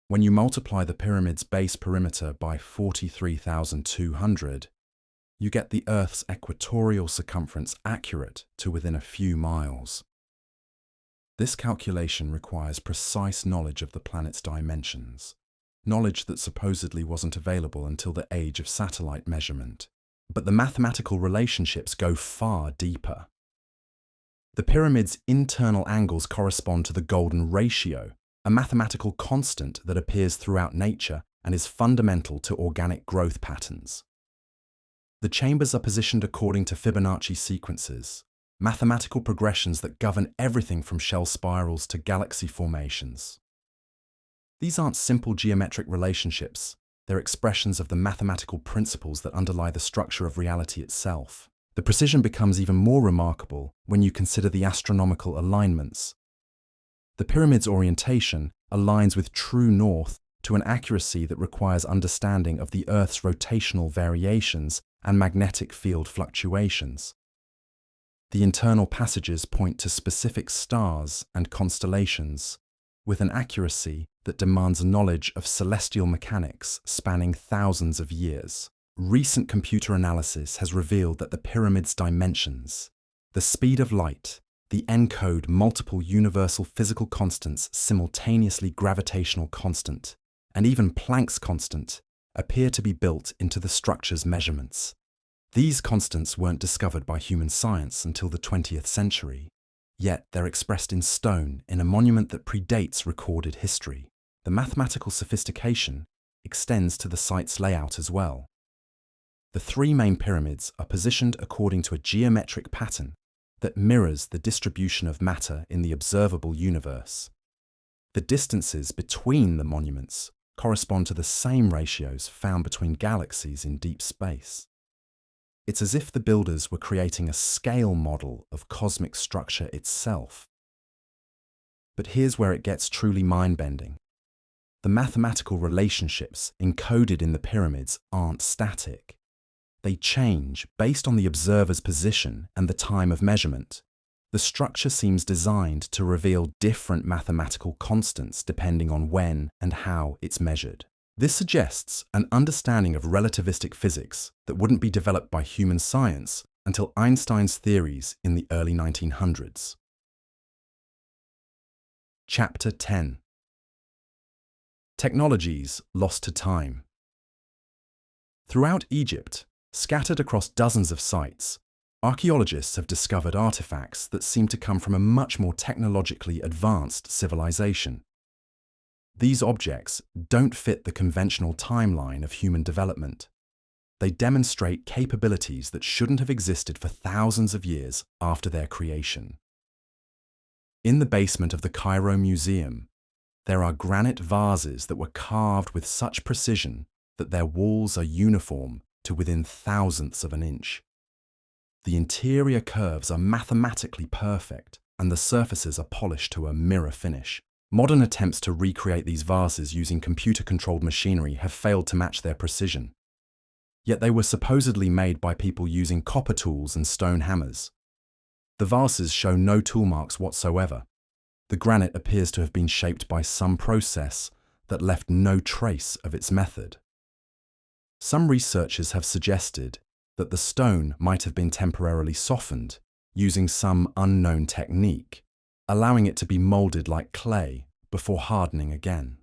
When you multiply the pyramid's base perimeter by 43,200, you get the Earth's equatorial circumference accurate to within a few miles. This calculation requires precise knowledge of the planet's dimensions, knowledge that supposedly wasn't available until the age of satellite measurement. But the mathematical relationships go far deeper. The pyramid's internal angles correspond to the golden ratio, a mathematical constant that appears throughout nature and is fundamental to organic growth patterns. The chambers are positioned according to Fibonacci sequences, mathematical progressions that govern everything from shell spirals to galaxy formations. These aren't simple geometric relationships, they're expressions of the mathematical principles that underlie the structure of reality itself. The precision becomes even more remarkable when you consider the astronomical alignments. The pyramid's orientation aligns with true north to an accuracy that requires understanding of the Earth's rotational variations and magnetic field fluctuations. The internal passages point to specific stars and constellations, with an accuracy that demands knowledge of celestial mechanics spanning thousands of years. Recent computer analysis has revealed that the pyramid's dimensions, the speed of light, the encode multiple universal physical constants, simultaneously gravitational constant, and even Planck's constant, appear to be built into the structure's measurements. These constants weren't discovered by human science until the 20th century, yet they're expressed in stone in a monument that predates recorded history. The mathematical sophistication extends to the site's layout as well. The three main pyramids are positioned according to a geometric pattern that mirrors the distribution of matter in the observable universe. The distances between the monuments correspond to the same ratios found between galaxies in deep space. It's as if the builders were creating a scale model of cosmic structure itself. But here's where it gets truly mind-bending. The mathematical relationships encoded in the pyramids aren't static. They change based on the observer's position and the time of measurement. The structure seems designed to reveal different mathematical constants depending on when and how it's measured. This suggests an understanding of relativistic physics that wouldn't be developed by human science until Einstein's theories in the early 1900s. Chapter 10. Technologies lost to time. Throughout Egypt, scattered across dozens of sites, archaeologists have discovered artifacts that seem to come from a much more technologically advanced civilization. These objects don't fit the conventional timeline of human development. They demonstrate capabilities that shouldn't have existed for thousands of years after their creation. In the basement of the Cairo Museum, There are granite vases that were carved with such precision that their walls are uniform to within thousandths of an inch. The interior curves are mathematically perfect, and the surfaces are polished to a mirror finish. Modern attempts to recreate these vases using computer-controlled machinery have failed to match their precision. Yet they were supposedly made by people using copper tools and stone hammers. The vases show no tool marks whatsoever. The granite appears to have been shaped by some process that left no trace of its method. Some researchers have suggested that the stone might have been temporarily softened using some unknown technique, allowing it to be molded like clay before hardening again.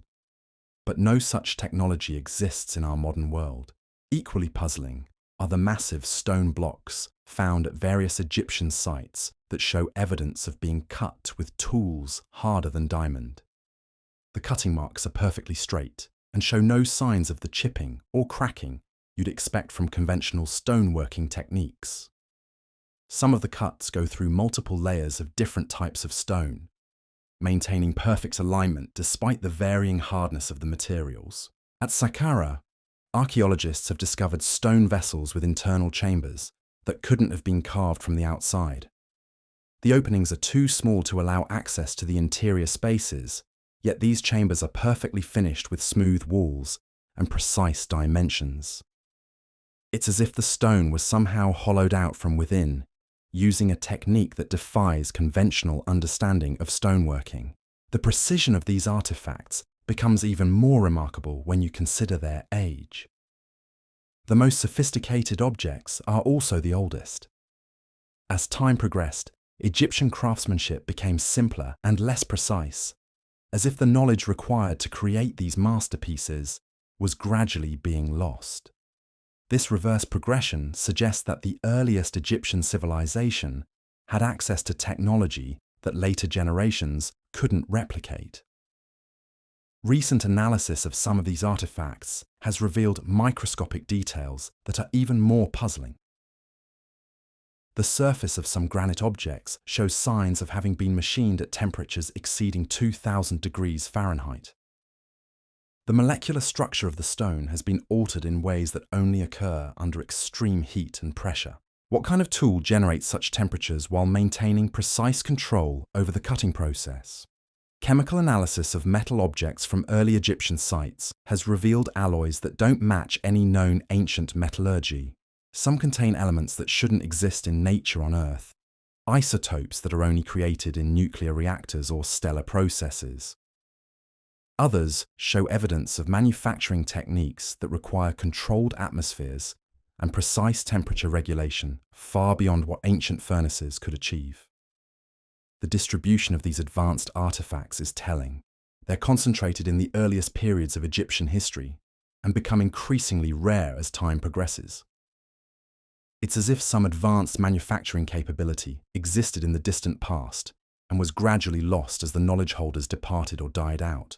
But no such technology exists in our modern world. Equally puzzling are the massive stone blocks found at various Egyptian sites that show evidence of being cut with tools harder than diamond. The cutting marks are perfectly straight and show no signs of the chipping or cracking you'd expect from conventional stoneworking techniques. Some of the cuts go through multiple layers of different types of stone, maintaining perfect alignment despite the varying hardness of the materials. At Saqqara, archaeologists have discovered stone vessels with internal chambers that couldn't have been carved from the outside. The openings are too small to allow access to the interior spaces, yet these chambers are perfectly finished with smooth walls and precise dimensions. It's as if the stone was somehow hollowed out from within, using a technique that defies conventional understanding of stoneworking. The precision of these artifacts becomes even more remarkable when you consider their age. The most sophisticated objects are also the oldest. As time progressed, Egyptian craftsmanship became simpler and less precise, as if the knowledge required to create these masterpieces was gradually being lost. This reverse progression suggests that the earliest Egyptian civilization had access to technology that later generations couldn't replicate. Recent analysis of some of these artifacts has revealed microscopic details that are even more puzzling. The surface of some granite objects shows signs of having been machined at temperatures exceeding 2000 degrees Fahrenheit. The molecular structure of the stone has been altered in ways that only occur under extreme heat and pressure. What kind of tool generates such temperatures while maintaining precise control over the cutting process? Chemical analysis of metal objects from early Egyptian sites has revealed alloys that don't match any known ancient metallurgy. Some contain elements that shouldn't exist in nature on Earth, isotopes that are only created in nuclear reactors or stellar processes. Others show evidence of manufacturing techniques that require controlled atmospheres and precise temperature regulation far beyond what ancient furnaces could achieve. The distribution of these advanced artifacts is telling. They're concentrated in the earliest periods of Egyptian history and become increasingly rare as time progresses. It's as if some advanced manufacturing capability existed in the distant past and was gradually lost as the knowledge holders departed or died out.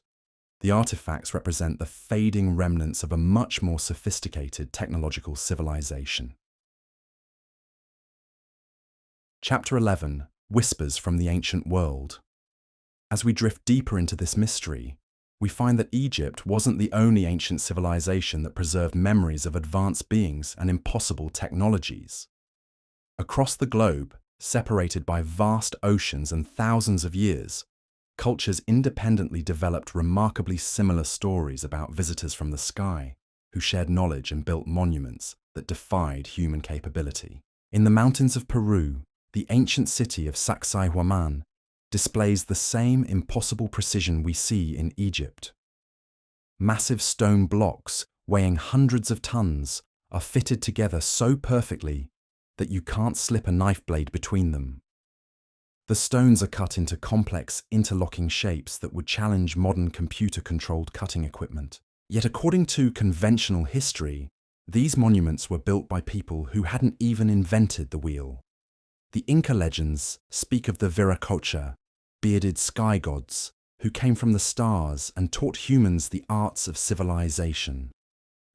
The artifacts represent the fading remnants of a much more sophisticated technological civilization. Chapter 11. Whispers from the Ancient World. As we drift deeper into this mystery, we find that Egypt wasn't the only ancient civilization that preserved memories of advanced beings and impossible technologies. Across the globe, separated by vast oceans and thousands of years, cultures independently developed remarkably similar stories about visitors from the sky who shared knowledge and built monuments that defied human capability. In the mountains of Peru, the ancient city of Sacsayhuaman displays the same impossible precision we see in Egypt. Massive stone blocks weighing hundreds of tons are fitted together so perfectly that you can't slip a knife blade between them. The stones are cut into complex, interlocking shapes that would challenge modern computer-controlled cutting equipment. Yet according to conventional history, these monuments were built by people who hadn't even invented the wheel. The Inca legends speak of the Viracocha, bearded sky gods, who came from the stars and taught humans the arts of civilization.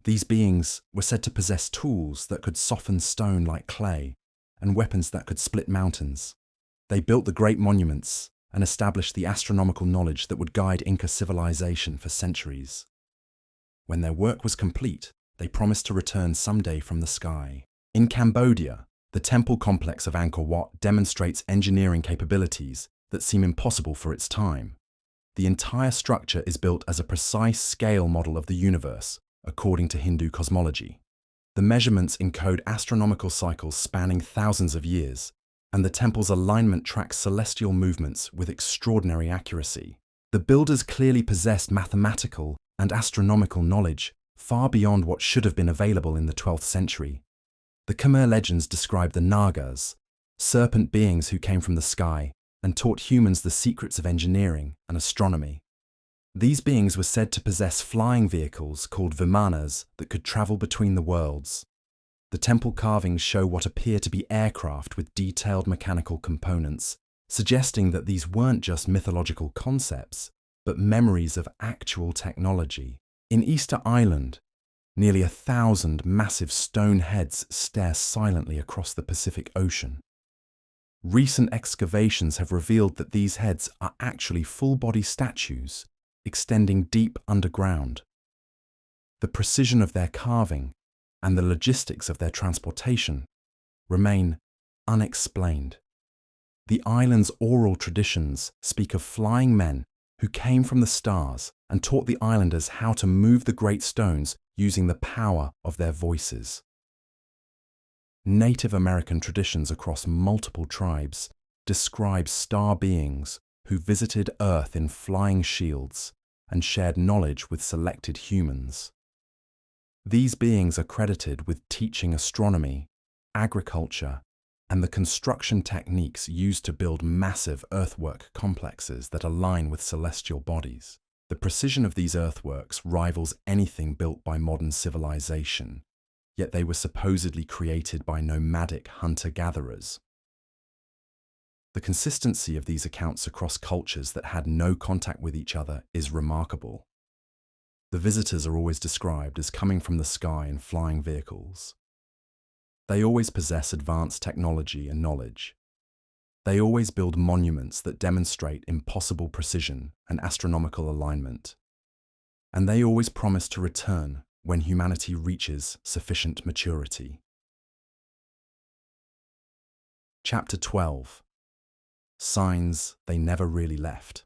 These beings were said to possess tools that could soften stone like clay and weapons that could split mountains. They built the great monuments and established the astronomical knowledge that would guide Inca civilization for centuries. When their work was complete, they promised to return someday from the sky. In Cambodia, the temple complex of Angkor Wat demonstrates engineering capabilities that seem impossible for its time. The entire structure is built as a precise scale model of the universe, according to Hindu cosmology. The measurements encode astronomical cycles spanning thousands of years, and the temple's alignment tracks celestial movements with extraordinary accuracy. The builders clearly possessed mathematical and astronomical knowledge far beyond what should have been available in the 12th century. The Khmer legends describe the Nagas, serpent beings who came from the sky and taught humans the secrets of engineering and astronomy. These beings were said to possess flying vehicles called vimanas that could travel between the worlds. The temple carvings show what appear to be aircraft with detailed mechanical components, suggesting that these weren't just mythological concepts, but memories of actual technology. In Easter Island, nearly 1,000 massive stone heads stare silently across the Pacific Ocean. Recent excavations have revealed that these heads are actually full-body statues, extending deep underground. The precision of their carving and the logistics of their transportation remain unexplained. The island's oral traditions speak of flying men who came from the stars and taught the islanders how to move the great stones using the power of their voices. Native American traditions across multiple tribes describe star beings who visited Earth in flying shields and shared knowledge with selected humans. These beings are credited with teaching astronomy, agriculture, and the construction techniques used to build massive earthwork complexes that align with celestial bodies. The precision of these earthworks rivals anything built by modern civilization, yet they were supposedly created by nomadic hunter-gatherers. The consistency of these accounts across cultures that had no contact with each other is remarkable. The visitors are always described as coming from the sky in flying vehicles. They always possess advanced technology and knowledge. They always build monuments that demonstrate impossible precision and astronomical alignment. And they always promise to return when humanity reaches sufficient maturity. Chapter 12. Signs they never really left.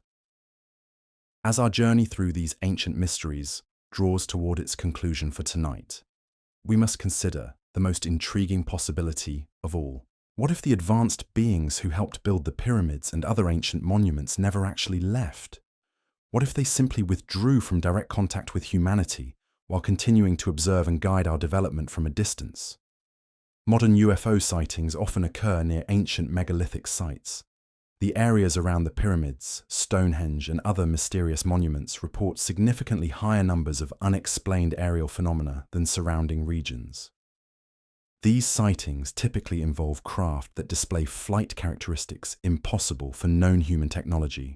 As our journey through these ancient mysteries draws toward its conclusion for tonight, we must consider the most intriguing possibility of all. What if the advanced beings who helped build the pyramids and other ancient monuments never actually left? What if they simply withdrew from direct contact with humanity while continuing to observe and guide our development from a distance? Modern UFO sightings often occur near ancient megalithic sites. The areas around the pyramids, Stonehenge, and other mysterious monuments report significantly higher numbers of unexplained aerial phenomena than surrounding regions. These sightings typically involve craft that display flight characteristics impossible for known human technology,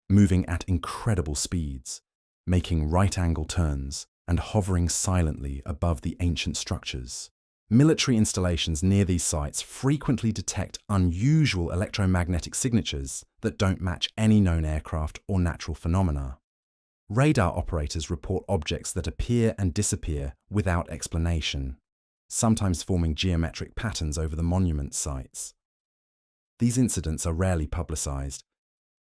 moving at incredible speeds, making right-angle turns, and hovering silently above the ancient structures. Military installations near these sites frequently detect unusual electromagnetic signatures that don't match any known aircraft or natural phenomena. Radar operators report objects that appear and disappear without explanation, sometimes forming geometric patterns over the monument sites. These incidents are rarely publicized,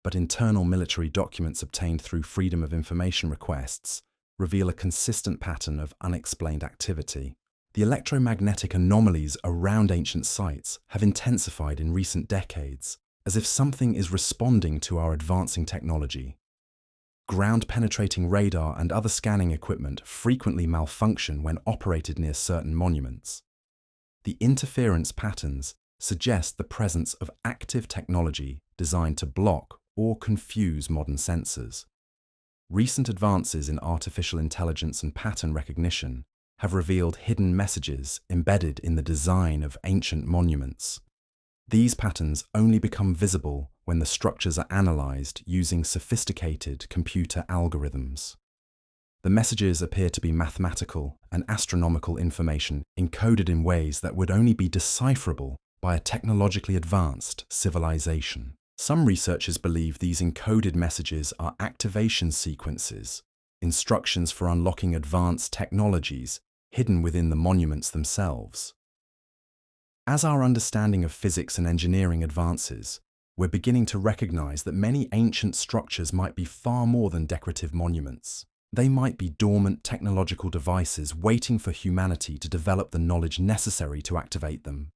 but internal military documents obtained through Freedom of Information requests reveal a consistent pattern of unexplained activity. The electromagnetic anomalies around ancient sites have intensified in recent decades, as if something is responding to our advancing technology. Ground-penetrating radar and other scanning equipment frequently malfunction when operated near certain monuments. The interference patterns suggest the presence of active technology designed to block or confuse modern sensors. Recent advances in artificial intelligence and pattern recognition have revealed hidden messages embedded in the design of ancient monuments. These patterns only become visible when the structures are analyzed using sophisticated computer algorithms. The messages appear to be mathematical and astronomical information encoded in ways that would only be decipherable by a technologically advanced civilization. Some researchers believe these encoded messages are activation sequences, instructions for unlocking advanced technologies hidden within the monuments themselves. As our understanding of physics and engineering advances, we're beginning to recognize that many ancient structures might be far more than decorative monuments. They might be dormant technological devices waiting for humanity to develop the knowledge necessary to activate them.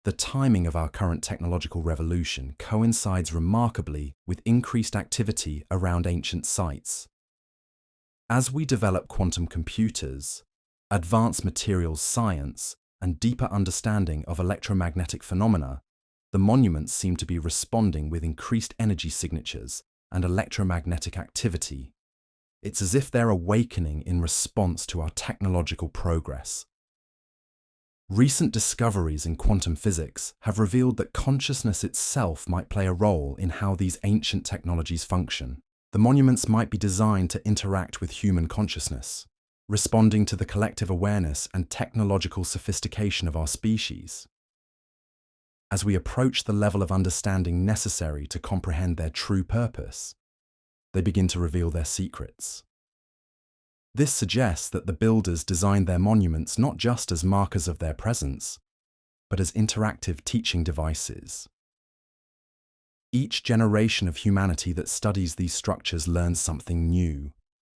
The timing of our current technological revolution coincides remarkably with increased activity around ancient sites. As we develop quantum computers, advanced materials science, and deeper understanding of electromagnetic phenomena, the monuments seem to be responding with increased energy signatures and electromagnetic activity. It's as if they're awakening in response to our technological progress. Recent discoveries in quantum physics have revealed that consciousness itself might play a role in how these ancient technologies function. The monuments might be designed to interact with human consciousness, responding to the collective awareness and technological sophistication of our species. As we approach the level of understanding necessary to comprehend their true purpose, they begin to reveal their secrets. This suggests that the builders designed their monuments not just as markers of their presence, but as interactive teaching devices. Each generation of humanity that studies these structures learns something new,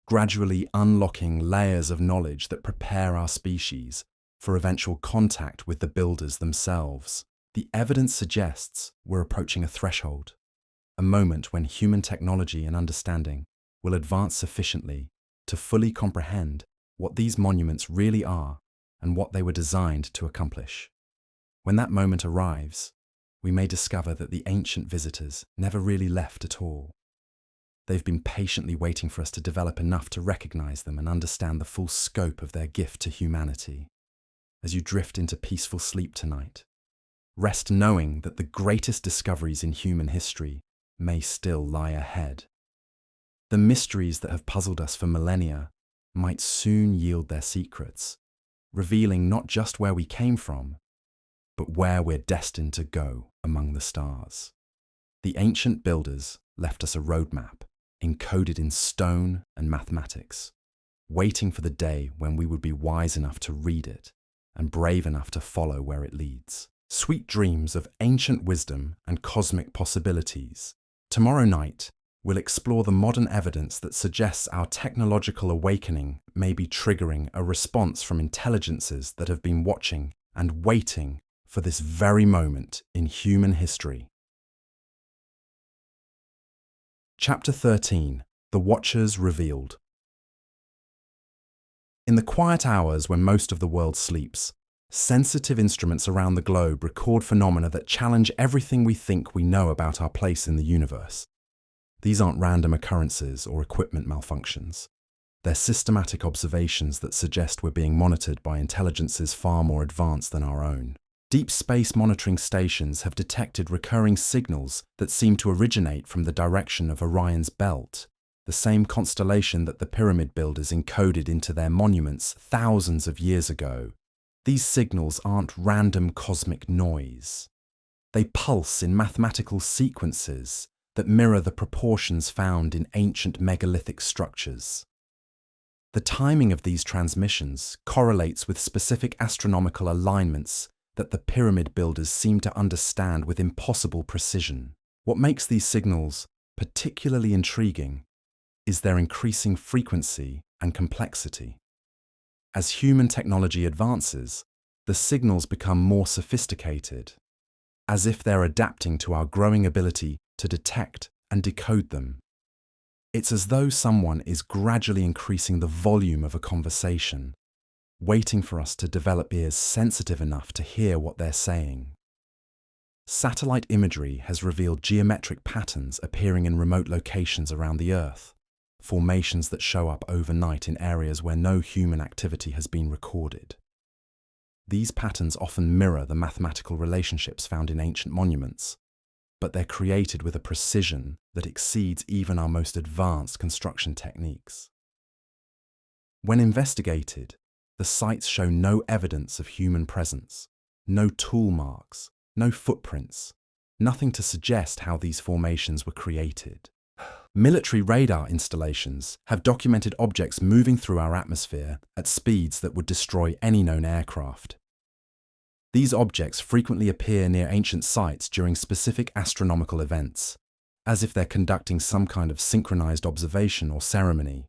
gradually unlocking layers of knowledge that prepare our species for eventual contact with the builders themselves. The evidence suggests we're approaching a threshold, a moment when human technology and understanding will advance sufficiently to fully comprehend what these monuments really are and what they were designed to accomplish. When that moment arrives, we may discover that the ancient visitors never really left at all. They've been patiently waiting for us to develop enough to recognize them and understand the full scope of their gift to humanity. As you drift into peaceful sleep tonight, rest knowing that the greatest discoveries in human history may still lie ahead. The mysteries that have puzzled us for millennia might soon yield their secrets, revealing not just where we came from, but where we're destined to go among the stars. The ancient builders left us a roadmap, encoded in stone and mathematics, waiting for the day when we would be wise enough to read it and brave enough to follow where it leads. Sweet dreams of ancient wisdom and cosmic possibilities. Tomorrow night, we'll explore the modern evidence that suggests our technological awakening may be triggering a response from intelligences that have been watching and waiting for this very moment in human history. Chapter 13. The Watchers Revealed. In the quiet hours when most of the world sleeps, sensitive instruments around the globe record phenomena that challenge everything we think we know about our place in the universe. These aren't random occurrences or equipment malfunctions. They're systematic observations that suggest we're being monitored by intelligences far more advanced than our own. Deep space monitoring stations have detected recurring signals that seem to originate from the direction of Orion's belt, the same constellation that the pyramid builders encoded into their monuments thousands of years ago. These signals aren't random cosmic noise. They pulse in mathematical sequences that mirror the proportions found in ancient megalithic structures. The timing of these transmissions correlates with specific astronomical alignments that the pyramid builders seem to understand with impossible precision. What makes these signals particularly intriguing is their increasing frequency and complexity. As human technology advances, the signals become more sophisticated, as if they're adapting to our growing ability to detect and decode them. It's as though someone is gradually increasing the volume of a conversation, waiting for us to develop ears sensitive enough to hear what they're saying. Satellite imagery has revealed geometric patterns appearing in remote locations around the Earth, formations that show up overnight in areas where no human activity has been recorded. These patterns often mirror the mathematical relationships found in ancient monuments, but they're created with a precision that exceeds even our most advanced construction techniques. When investigated, the sites show no evidence of human presence, no tool marks, no footprints, nothing to suggest how these formations were created. Military radar installations have documented objects moving through our atmosphere at speeds that would destroy any known aircraft. These objects frequently appear near ancient sites during specific astronomical events, as if they're conducting some kind of synchronized observation or ceremony.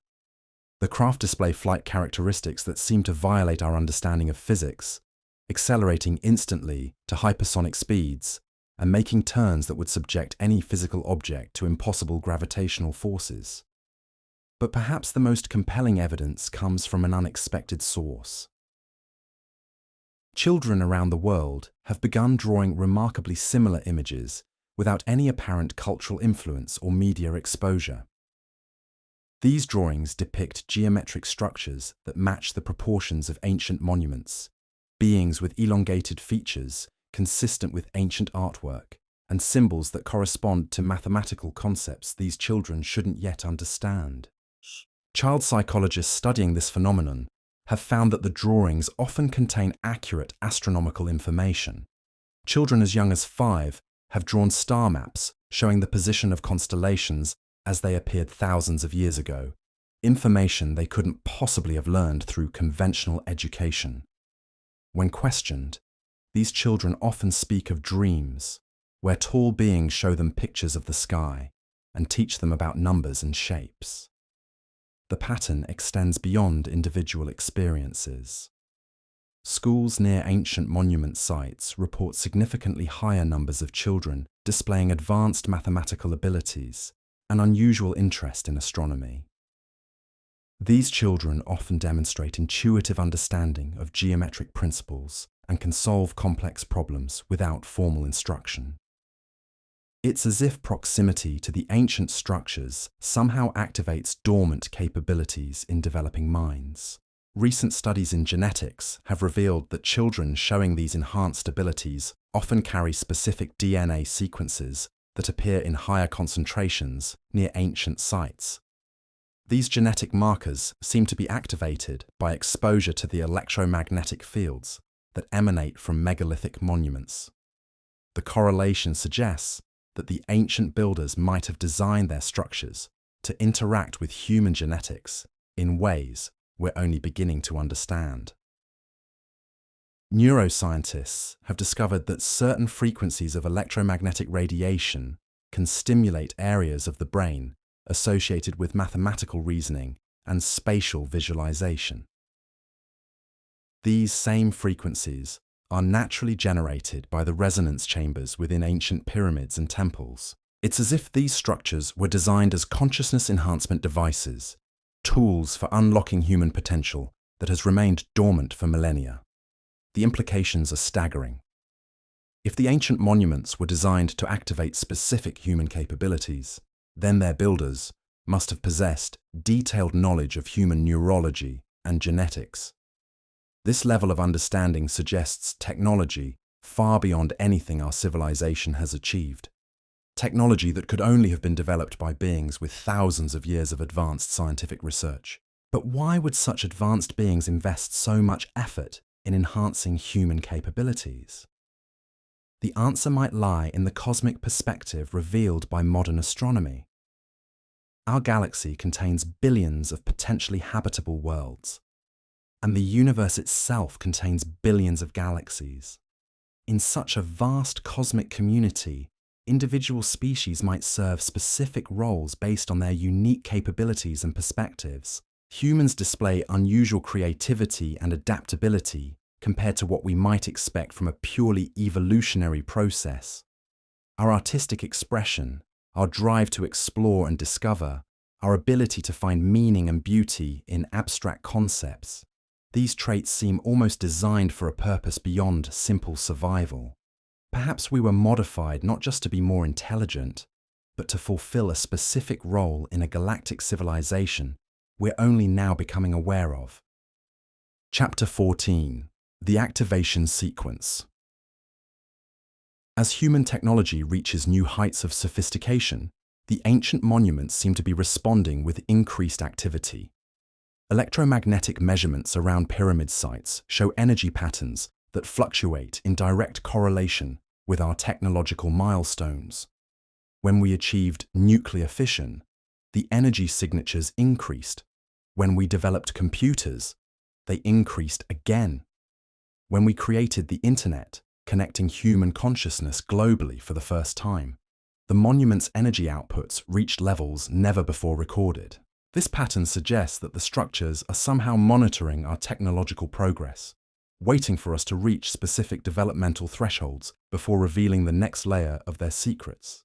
The craft display flight characteristics that seem to violate our understanding of physics, accelerating instantly to hypersonic speeds and making turns that would subject any physical object to impossible gravitational forces. But perhaps the most compelling evidence comes from an unexpected source. Children around the world have begun drawing remarkably similar images without any apparent cultural influence or media exposure. These drawings depict geometric structures that match the proportions of ancient monuments, beings with elongated features consistent with ancient artwork, and symbols that correspond to mathematical concepts these children shouldn't yet understand. Child psychologists studying this phenomenon have found that the drawings often contain accurate astronomical information. Children as young as 5 have drawn star maps showing the position of constellations as they appeared thousands of years ago, information they couldn't possibly have learned through conventional education. When questioned, these children often speak of dreams, where tall beings show them pictures of the sky and teach them about numbers and shapes. The pattern extends beyond individual experiences. Schools near ancient monument sites report significantly higher numbers of children displaying advanced mathematical abilities and unusual interest in astronomy. These children often demonstrate intuitive understanding of geometric principles and can solve complex problems without formal instruction. It's as if proximity to the ancient structures somehow activates dormant capabilities in developing minds. Recent studies in genetics have revealed that children showing these enhanced abilities often carry specific DNA sequences that appear in higher concentrations near ancient sites. These genetic markers seem to be activated by exposure to the electromagnetic fields that emanate from megalithic monuments. The correlation suggests that the ancient builders might have designed their structures to interact with human genetics in ways we're only beginning to understand. Neuroscientists have discovered that certain frequencies of electromagnetic radiation can stimulate areas of the brain associated with mathematical reasoning and spatial visualization. These same frequencies are naturally generated by the resonance chambers within ancient pyramids and temples. It's as if these structures were designed as consciousness enhancement devices, tools for unlocking human potential that has remained dormant for millennia. The implications are staggering. If the ancient monuments were designed to activate specific human capabilities, then their builders must have possessed detailed knowledge of human neurology and genetics. This level of understanding suggests technology far beyond anything our civilization has achieved. Technology that could only have been developed by beings with thousands of years of advanced scientific research. But why would such advanced beings invest so much effort in enhancing human capabilities? The answer might lie in the cosmic perspective revealed by modern astronomy. Our galaxy contains billions of potentially habitable worlds, and the universe itself contains billions of galaxies. In such a vast cosmic community, individual species might serve specific roles based on their unique capabilities and perspectives. Humans display unusual creativity and adaptability compared to what we might expect from a purely evolutionary process. Our artistic expression, our drive to explore and discover, our ability to find meaning and beauty in abstract concepts, these traits seem almost designed for a purpose beyond simple survival. Perhaps we were modified not just to be more intelligent, but to fulfill a specific role in a galactic civilization we're only now becoming aware of. Chapter 14. The Activation Sequence. As human technology reaches new heights of sophistication, the ancient monuments seem to be responding with increased activity. Electromagnetic measurements around pyramid sites show energy patterns that fluctuate in direct correlation with our technological milestones. When we achieved nuclear fission, the energy signatures increased. When we developed computers, they increased again. When we created the internet, connecting human consciousness globally for the first time, the monument's energy outputs reached levels never before recorded. This pattern suggests that the structures are somehow monitoring our technological progress, waiting for us to reach specific developmental thresholds before revealing the next layer of their secrets.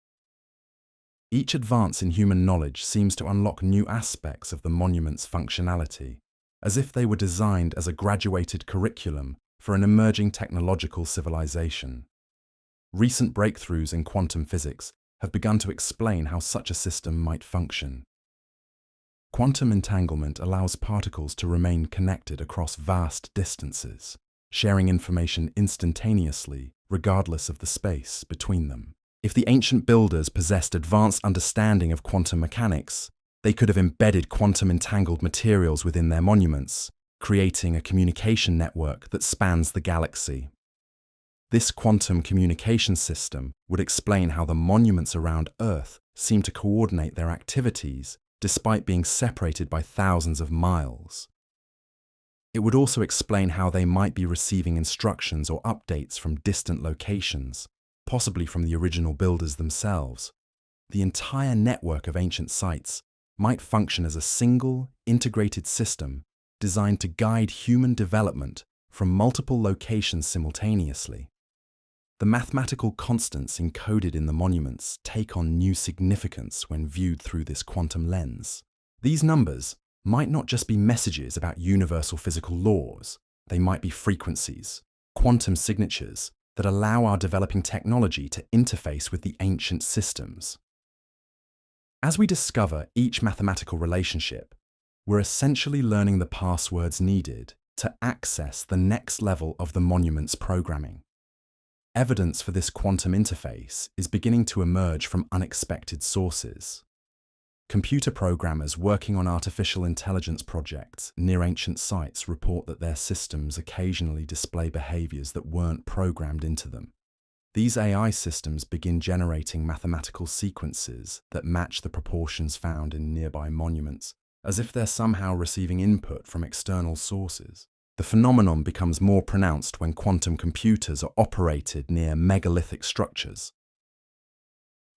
Each advance in human knowledge seems to unlock new aspects of the monument's functionality, as if they were designed as a graduated curriculum for an emerging technological civilization. Recent breakthroughs in quantum physics have begun to explain how such a system might function. Quantum entanglement allows particles to remain connected across vast distances, sharing information instantaneously, regardless of the space between them. If the ancient builders possessed advanced understanding of quantum mechanics, they could have embedded quantum entangled materials within their monuments, creating a communication network that spans the galaxy. This quantum communication system would explain how the monuments around Earth seem to coordinate their activities despite being separated by thousands of miles. It would also explain how they might be receiving instructions or updates from distant locations, possibly from the original builders themselves. The entire network of ancient sites might function as a single, integrated system designed to guide human development from multiple locations simultaneously. The mathematical constants encoded in the monuments take on new significance when viewed through this quantum lens. These numbers might not just be messages about universal physical laws, they might be frequencies, quantum signatures that allow our developing technology to interface with the ancient systems. As we discover each mathematical relationship, we're essentially learning the passwords needed to access the next level of the monument's programming. Evidence for this quantum interface is beginning to emerge from unexpected sources. Computer programmers working on artificial intelligence projects near ancient sites report that their systems occasionally display behaviors that weren't programmed into them. These AI systems begin generating mathematical sequences that match the proportions found in nearby monuments, as if they're somehow receiving input from external sources. The phenomenon becomes more pronounced when quantum computers are operated near megalithic structures.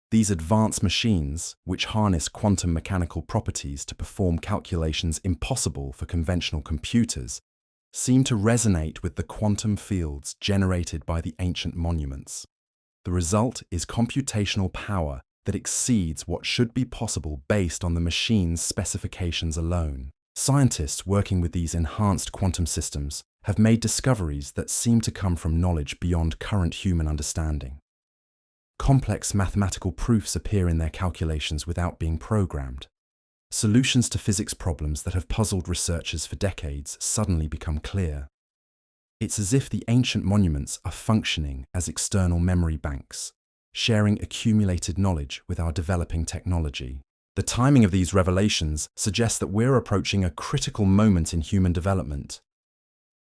These advanced machines, which harness quantum mechanical properties to perform calculations impossible for conventional computers, seem to resonate with the quantum fields generated by the ancient monuments. The result is computational power that exceeds what should be possible based on the machine's specifications alone. Scientists working with these enhanced quantum systems have made discoveries that seem to come from knowledge beyond current human understanding. Complex mathematical proofs appear in their calculations without being programmed. Solutions to physics problems that have puzzled researchers for decades suddenly become clear. It's as if the ancient monuments are functioning as external memory banks, sharing accumulated knowledge with our developing technology. The timing of these revelations suggests that we're approaching a critical moment in human development.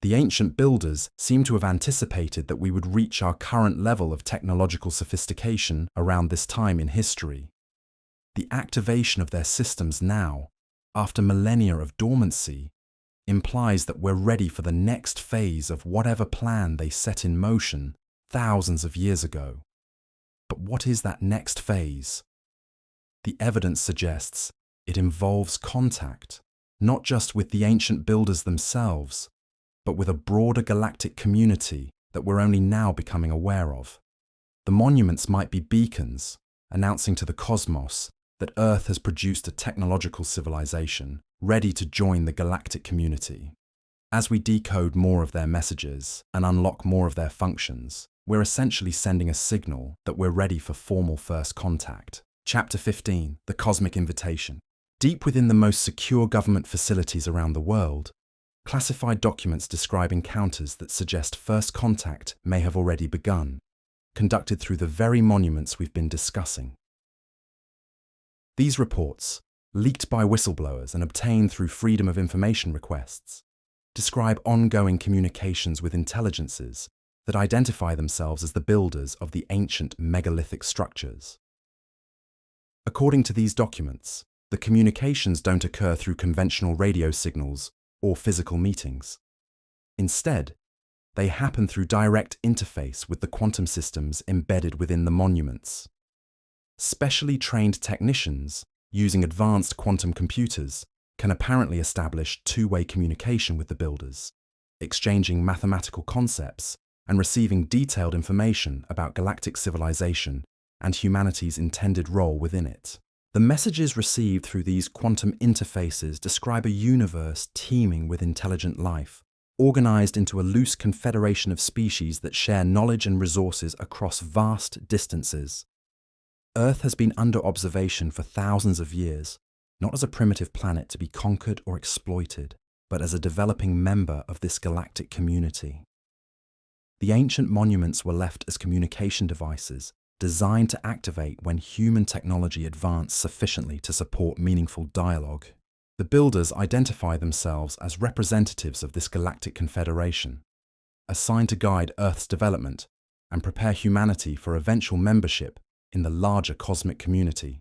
The ancient builders seem to have anticipated that we would reach our current level of technological sophistication around this time in history. The activation of their systems now, after millennia of dormancy, implies that we're ready for the next phase of whatever plan they set in motion thousands of years ago. But what is that next phase? The evidence suggests it involves contact, not just with the ancient builders themselves, but with a broader galactic community that we're only now becoming aware of. The monuments might be beacons, announcing to the cosmos that Earth has produced a technological civilization ready to join the galactic community. As we decode more of their messages and unlock more of their functions, we're essentially sending a signal that we're ready for formal first contact. Chapter 15, The Cosmic Invitation. Deep within the most secure government facilities around the world, classified documents describe encounters that suggest first contact may have already begun, conducted through the very monuments we've been discussing. These reports, leaked by whistleblowers and obtained through Freedom of Information requests, describe ongoing communications with intelligences that identify themselves as the builders of the ancient megalithic structures. According to these documents, the communications don't occur through conventional radio signals or physical meetings. Instead, they happen through direct interface with the quantum systems embedded within the monuments. Specially trained technicians, using advanced quantum computers, can apparently establish two-way communication with the builders, exchanging mathematical concepts and receiving detailed information about galactic civilization and humanity's intended role within it. The messages received through these quantum interfaces describe a universe teeming with intelligent life, organized into a loose confederation of species that share knowledge and resources across vast distances. Earth has been under observation for thousands of years, not as a primitive planet to be conquered or exploited, but as a developing member of this galactic community. The ancient monuments were left as communication devices designed to activate when human technology advanced sufficiently to support meaningful dialogue. The builders identify themselves as representatives of this galactic confederation, assigned to guide Earth's development and prepare humanity for eventual membership in the larger cosmic community.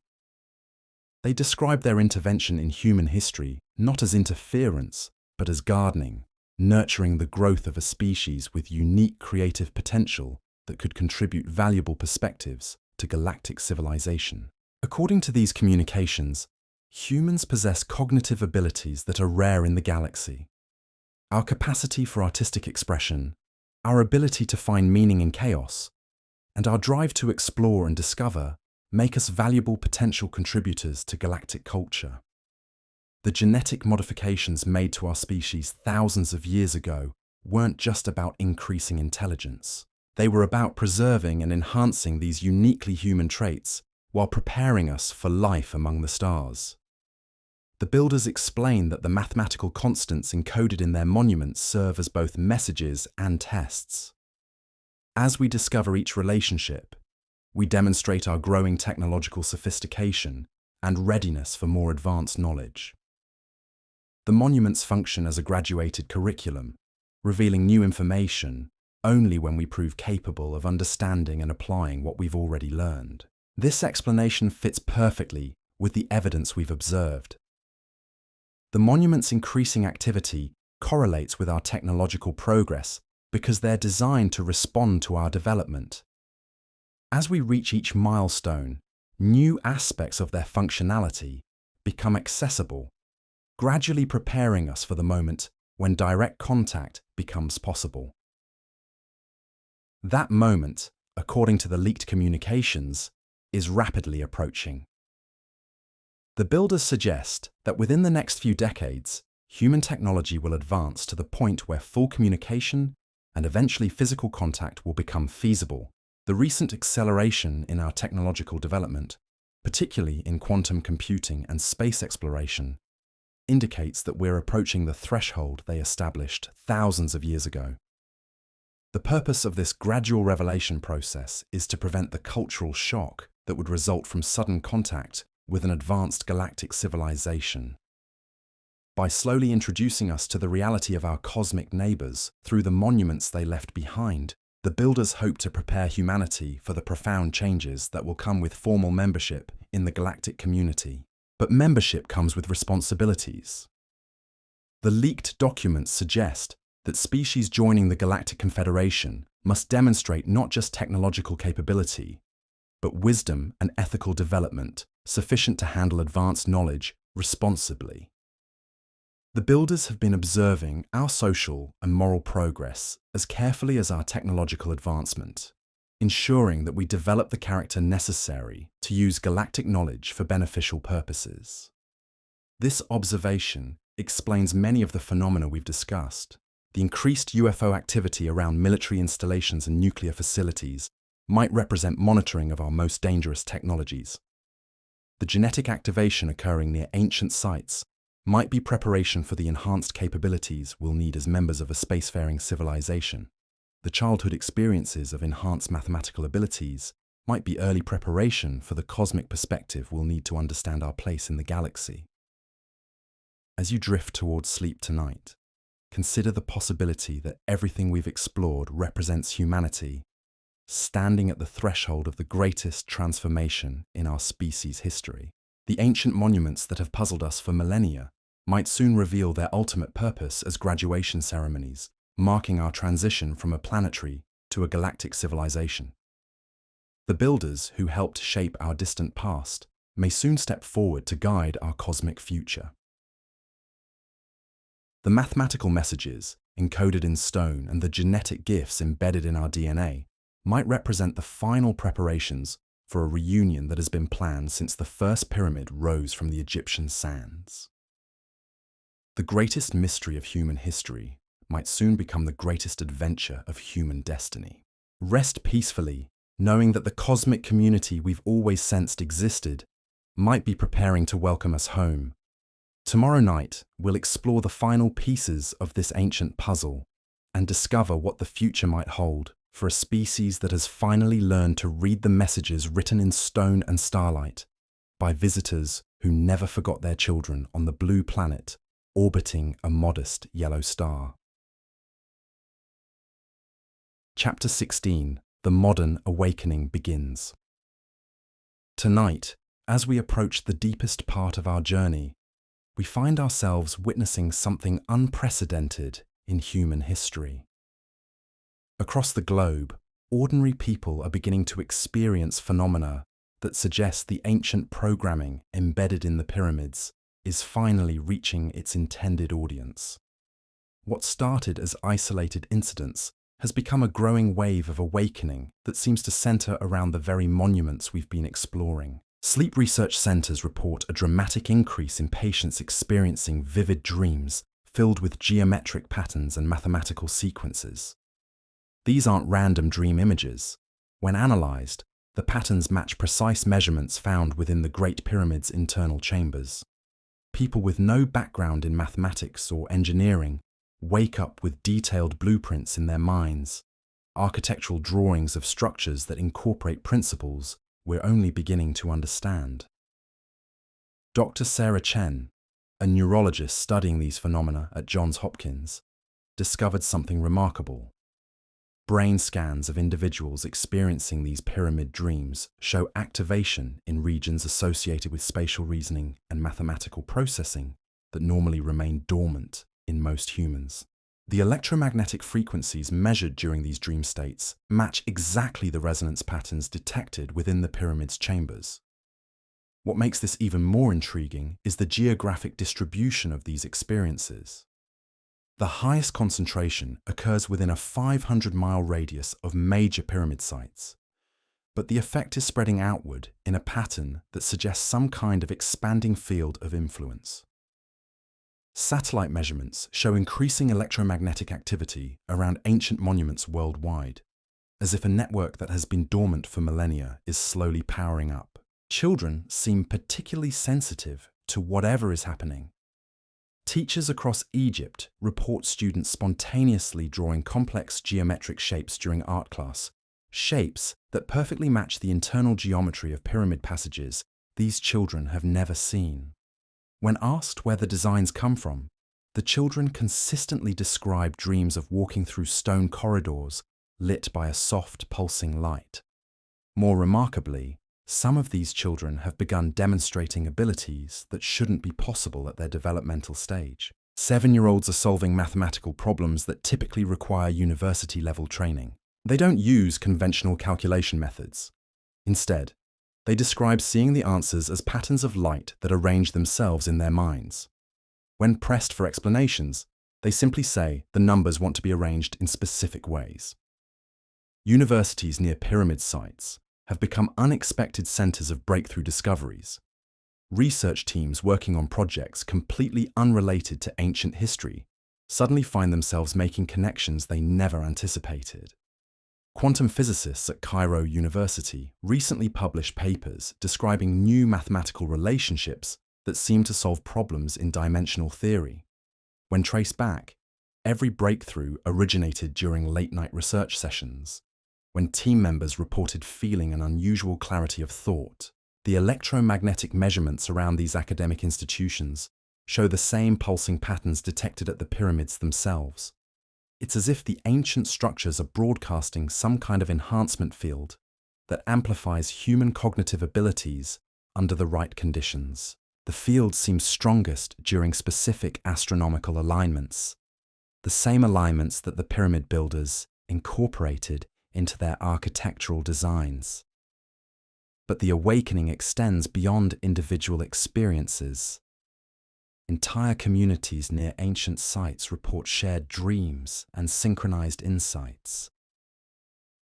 They describe their intervention in human history not as interference, but as gardening, nurturing the growth of a species with unique creative potential that could contribute valuable perspectives to galactic civilization. According to these communications, humans possess cognitive abilities that are rare in the galaxy. Our capacity for artistic expression, our ability to find meaning in chaos, and our drive to explore and discover make us valuable potential contributors to galactic culture. The genetic modifications made to our species thousands of years ago weren't just about increasing intelligence. They were about preserving and enhancing these uniquely human traits while preparing us for life among the stars. The builders explain that the mathematical constants encoded in their monuments serve as both messages and tests. As we discover each relationship, we demonstrate our growing technological sophistication and readiness for more advanced knowledge. The monuments function as a graduated curriculum, revealing new information only when we prove capable of understanding and applying what we've already learned. This explanation fits perfectly with the evidence we've observed. The monument's increasing activity correlates with our technological progress because they're designed to respond to our development. As we reach each milestone, new aspects of their functionality become accessible, gradually preparing us for the moment when direct contact becomes possible. That moment, according to the leaked communications, is rapidly approaching. The builders suggest that within the next few decades, human technology will advance to the point where full communication and eventually physical contact will become feasible. The recent acceleration in our technological development, particularly in quantum computing and space exploration, indicates that we're approaching the threshold they established thousands of years ago. The purpose of this gradual revelation process is to prevent the cultural shock that would result from sudden contact with an advanced galactic civilization. By slowly introducing us to the reality of our cosmic neighbors through the monuments they left behind, the builders hope to prepare humanity for the profound changes that will come with formal membership in the galactic community. But membership comes with responsibilities. The leaked documents suggest that species joining the Galactic Confederation must demonstrate not just technological capability, but wisdom and ethical development sufficient to handle advanced knowledge responsibly. The builders have been observing our social and moral progress as carefully as our technological advancement, ensuring that we develop the character necessary to use galactic knowledge for beneficial purposes. This observation explains many of the phenomena we've discussed. The increased UFO activity around military installations and nuclear facilities might represent monitoring of our most dangerous technologies. The genetic activation occurring near ancient sites might be preparation for the enhanced capabilities we'll need as members of a spacefaring civilization. The childhood experiences of enhanced mathematical abilities might be early preparation for the cosmic perspective we'll need to understand our place in the galaxy. As you drift towards sleep tonight, consider the possibility that everything we've explored represents humanity, standing at the threshold of the greatest transformation in our species' history. The ancient monuments that have puzzled us for millennia might soon reveal their ultimate purpose as graduation ceremonies, marking our transition from a planetary to a galactic civilization. The builders who helped shape our distant past may soon step forward to guide our cosmic future. The mathematical messages encoded in stone and the genetic gifts embedded in our DNA might represent the final preparations for a reunion that has been planned since the first pyramid rose from the Egyptian sands. The greatest mystery of human history might soon become the greatest adventure of human destiny. Rest peacefully, knowing that the cosmic community we've always sensed existed might be preparing to welcome us home. Tomorrow night, we'll explore the final pieces of this ancient puzzle and discover what the future might hold for a species that has finally learned to read the messages written in stone and starlight by visitors who never forgot their children on the blue planet orbiting a modest yellow star. Chapter 16. The Modern Awakening begins. Tonight, as we approach the deepest part of our journey, we find ourselves witnessing something unprecedented in human history. Across the globe, ordinary people are beginning to experience phenomena that suggest the ancient programming embedded in the pyramids is finally reaching its intended audience. What started as isolated incidents has become a growing wave of awakening that seems to center around the very monuments we've been exploring. Sleep research centers report a dramatic increase in patients experiencing vivid dreams filled with geometric patterns and mathematical sequences. These aren't random dream images. When analyzed, the patterns match precise measurements found within the Great Pyramid's internal chambers. People with no background in mathematics or engineering wake up with detailed blueprints in their minds, architectural drawings of structures that incorporate principles we're only beginning to understand. Dr. Sarah Chen, a neurologist studying these phenomena at Johns Hopkins, discovered something remarkable. Brain scans of individuals experiencing these pyramid dreams show activation in regions associated with spatial reasoning and mathematical processing that normally remain dormant in most humans. The electromagnetic frequencies measured during these dream states match exactly the resonance patterns detected within the pyramid's chambers. What makes this even more intriguing is the geographic distribution of these experiences. The highest concentration occurs within a 500-mile radius of major pyramid sites, but the effect is spreading outward in a pattern that suggests some kind of expanding field of influence. Satellite measurements show increasing electromagnetic activity around ancient monuments worldwide, as if a network that has been dormant for millennia is slowly powering up. Children seem particularly sensitive to whatever is happening. Teachers across Egypt report students spontaneously drawing complex geometric shapes during art class, shapes that perfectly match the internal geometry of pyramid passages these children have never seen. When asked where the designs come from, the children consistently describe dreams of walking through stone corridors lit by a soft, pulsing light. More remarkably, some of these children have begun demonstrating abilities that shouldn't be possible at their developmental stage. 7-year-olds are solving mathematical problems that typically require university-level training. They don't use conventional calculation methods. Instead, they describe seeing the answers as patterns of light that arrange themselves in their minds. When pressed for explanations, they simply say the numbers want to be arranged in specific ways. Universities near pyramid sites have become unexpected centers of breakthrough discoveries. Research teams working on projects completely unrelated to ancient history suddenly find themselves making connections they never anticipated. Quantum physicists at Cairo University recently published papers describing new mathematical relationships that seem to solve problems in dimensional theory. When traced back, every breakthrough originated during late-night research sessions, when team members reported feeling an unusual clarity of thought. The electromagnetic measurements around these academic institutions show the same pulsing patterns detected at the pyramids themselves. It's as if the ancient structures are broadcasting some kind of enhancement field that amplifies human cognitive abilities under the right conditions. The field seems strongest during specific astronomical alignments, the same alignments that the pyramid builders incorporated into their architectural designs. But the awakening extends beyond individual experiences. Entire communities near ancient sites report shared dreams and synchronized insights.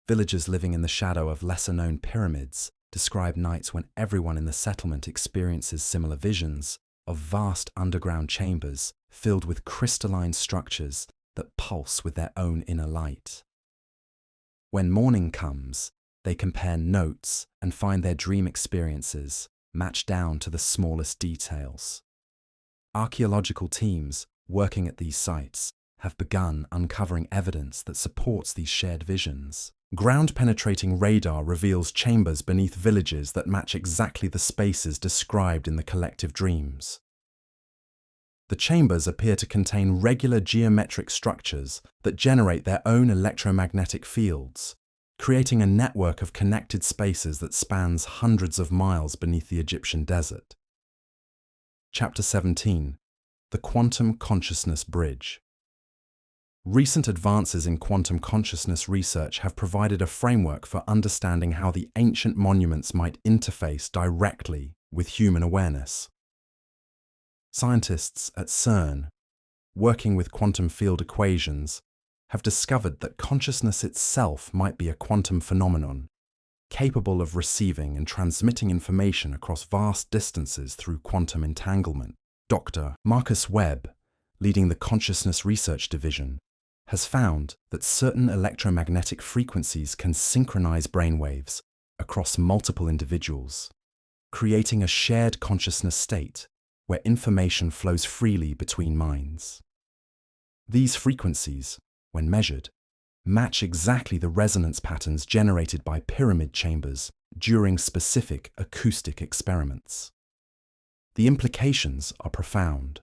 Villagers living in the shadow of lesser-known pyramids describe nights when everyone in the settlement experiences similar visions of vast underground chambers filled with crystalline structures that pulse with their own inner light. When morning comes, they compare notes and find their dream experiences match down to the smallest details. Archaeological teams working at these sites have begun uncovering evidence that supports these shared visions. Ground-penetrating radar reveals chambers beneath villages that match exactly the spaces described in the collective dreams. The chambers appear to contain regular geometric structures that generate their own electromagnetic fields, creating a network of connected spaces that spans hundreds of miles beneath the Egyptian desert. Chapter 17: The Quantum Consciousness Bridge. Recent advances in quantum consciousness research have provided a framework for understanding how the ancient monuments might interface directly with human awareness. Scientists at CERN, working with quantum field equations, have discovered that consciousness itself might be a quantum phenomenon, capable of receiving and transmitting information across vast distances through quantum entanglement. Dr. Marcus Webb, leading the Consciousness Research Division, has found that certain electromagnetic frequencies can synchronize brainwaves across multiple individuals, creating a shared consciousness state where information flows freely between minds. These frequencies, when measured, match exactly the resonance patterns generated by pyramid chambers during specific acoustic experiments. The implications are profound.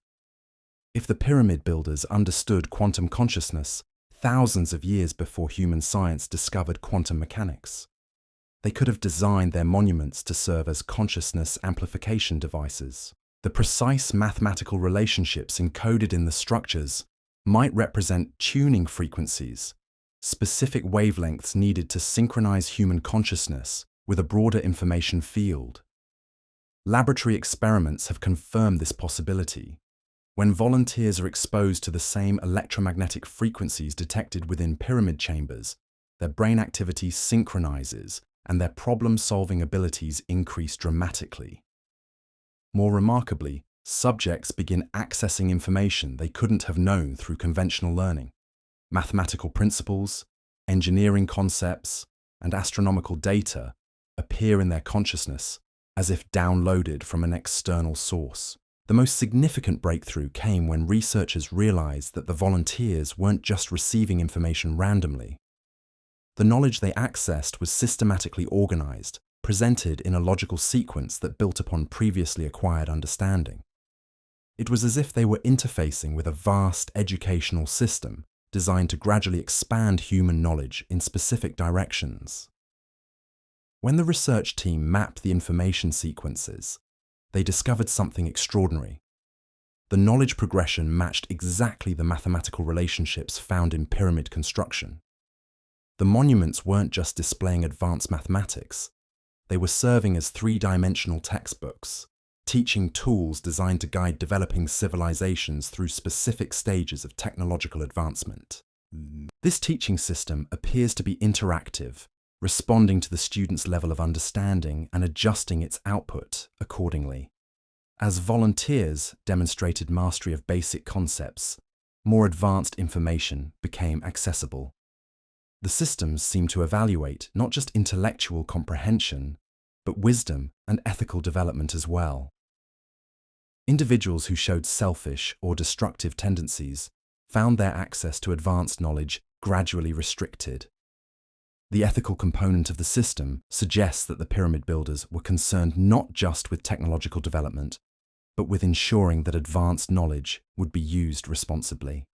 If the pyramid builders understood quantum consciousness thousands of years before human science discovered quantum mechanics, they could have designed their monuments to serve as consciousness amplification devices. The precise mathematical relationships encoded in the structures might represent tuning frequencies, specific wavelengths needed to synchronize human consciousness with a broader information field. Laboratory experiments have confirmed this possibility. When volunteers are exposed to the same electromagnetic frequencies detected within pyramid chambers, their brain activity synchronizes and their problem-solving abilities increase dramatically. More remarkably, subjects begin accessing information they couldn't have known through conventional learning. Mathematical principles, engineering concepts, and astronomical data appear in their consciousness as if downloaded from an external source. The most significant breakthrough came when researchers realized that the volunteers weren't just receiving information randomly. The knowledge they accessed was systematically organized, presented in a logical sequence that built upon previously acquired understanding. It was as if they were interfacing with a vast educational system designed to gradually expand human knowledge in specific directions. When the research team mapped the information sequences, they discovered something extraordinary. The knowledge progression matched exactly the mathematical relationships found in pyramid construction. The monuments weren't just displaying advanced mathematics, they were serving as three-dimensional textbooks, teaching tools designed to guide developing civilizations through specific stages of technological advancement. This teaching system appears to be interactive, responding to the student's level of understanding and adjusting its output accordingly. As volunteers demonstrated mastery of basic concepts, more advanced information became accessible. The systems seemed to evaluate not just intellectual comprehension, but wisdom and ethical development as well. Individuals who showed selfish or destructive tendencies found their access to advanced knowledge gradually restricted. The ethical component of the system suggests that the pyramid builders were concerned not just with technological development, but with ensuring that advanced knowledge would be used responsibly.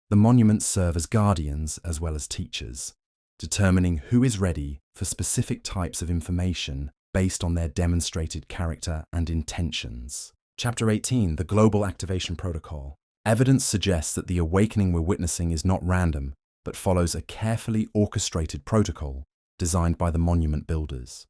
The monuments serve as guardians as well as teachers, determining who is ready for specific types of information based on their demonstrated character and intentions. Chapter 18, the Global Activation Protocol. Evidence suggests that the awakening we're witnessing is not random, but follows a carefully orchestrated protocol designed by the monument builders.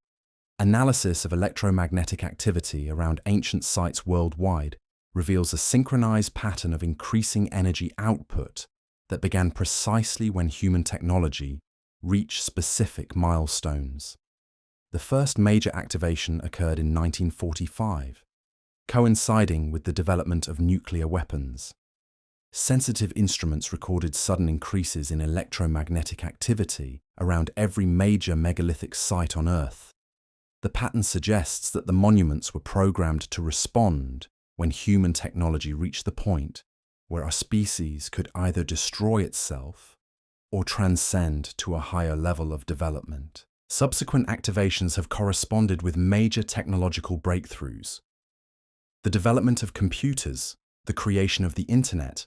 Analysis of electromagnetic activity around ancient sites worldwide reveals a synchronized pattern of increasing energy output that began precisely when human technology reached specific milestones. The first major activation occurred in 1945, coinciding with the development of nuclear weapons. Sensitive instruments recorded sudden increases in electromagnetic activity around every major megalithic site on Earth. The pattern suggests that the monuments were programmed to respond when human technology reached the point where our species could either destroy itself or transcend to a higher level of development. Subsequent activations have corresponded with major technological breakthroughs. The development of computers, the creation of the internet,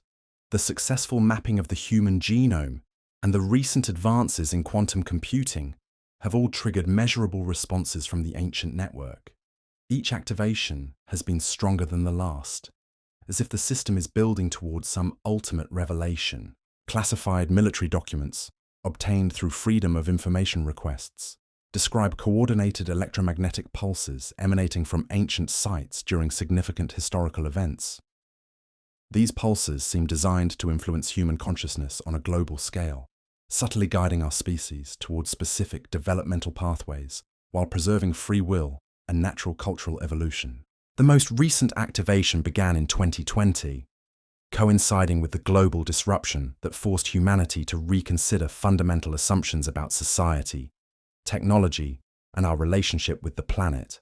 the successful mapping of the human genome, and the recent advances in quantum computing have all triggered measurable responses from the ancient network. Each activation has been stronger than the last, as if the system is building towards some ultimate revelation. Classified military documents, obtained through freedom of information requests, describe coordinated electromagnetic pulses emanating from ancient sites during significant historical events. These pulses seem designed to influence human consciousness on a global scale, subtly guiding our species towards specific developmental pathways while preserving free will and natural cultural evolution. The most recent activation began in 2020, coinciding with the global disruption that forced humanity to reconsider fundamental assumptions about society, technology, and our relationship with the planet.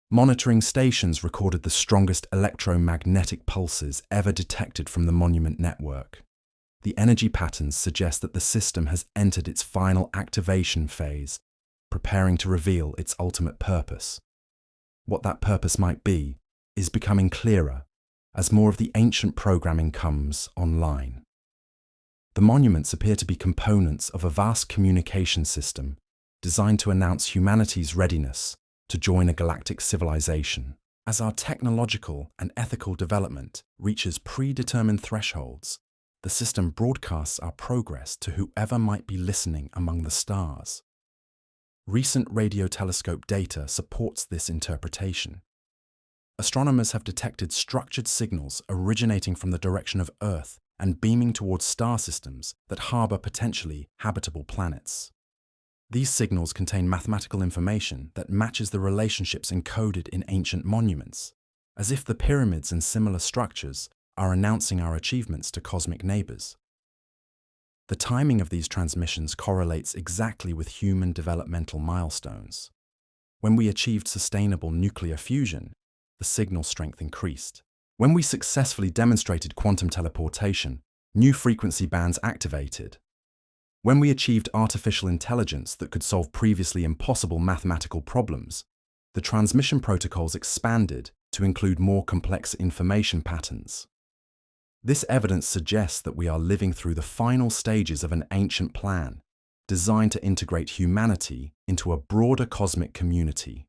Monitoring stations recorded the strongest electromagnetic pulses ever detected from the monument network. The energy patterns suggest that the system has entered its final activation phase, preparing to reveal its ultimate purpose. What that purpose might be is becoming clearer as more of the ancient programming comes online. The monuments appear to be components of a vast communication system designed to announce humanity's readiness to join a galactic civilization. As our technological and ethical development reaches predetermined thresholds, the system broadcasts our progress to whoever might be listening among the stars. Recent radio telescope data supports this interpretation. Astronomers have detected structured signals originating from the direction of Earth and beaming towards star systems that harbor potentially habitable planets. These signals contain mathematical information that matches the relationships encoded in ancient monuments, as if the pyramids and similar structures are announcing our achievements to cosmic neighbors. The timing of these transmissions correlates exactly with human developmental milestones. When we achieved sustainable nuclear fusion, the signal strength increased. When we successfully demonstrated quantum teleportation, new frequency bands activated. When we achieved artificial intelligence that could solve previously impossible mathematical problems, the transmission protocols expanded to include more complex information patterns. This evidence suggests that we are living through the final stages of an ancient plan, designed to integrate humanity into a broader cosmic community.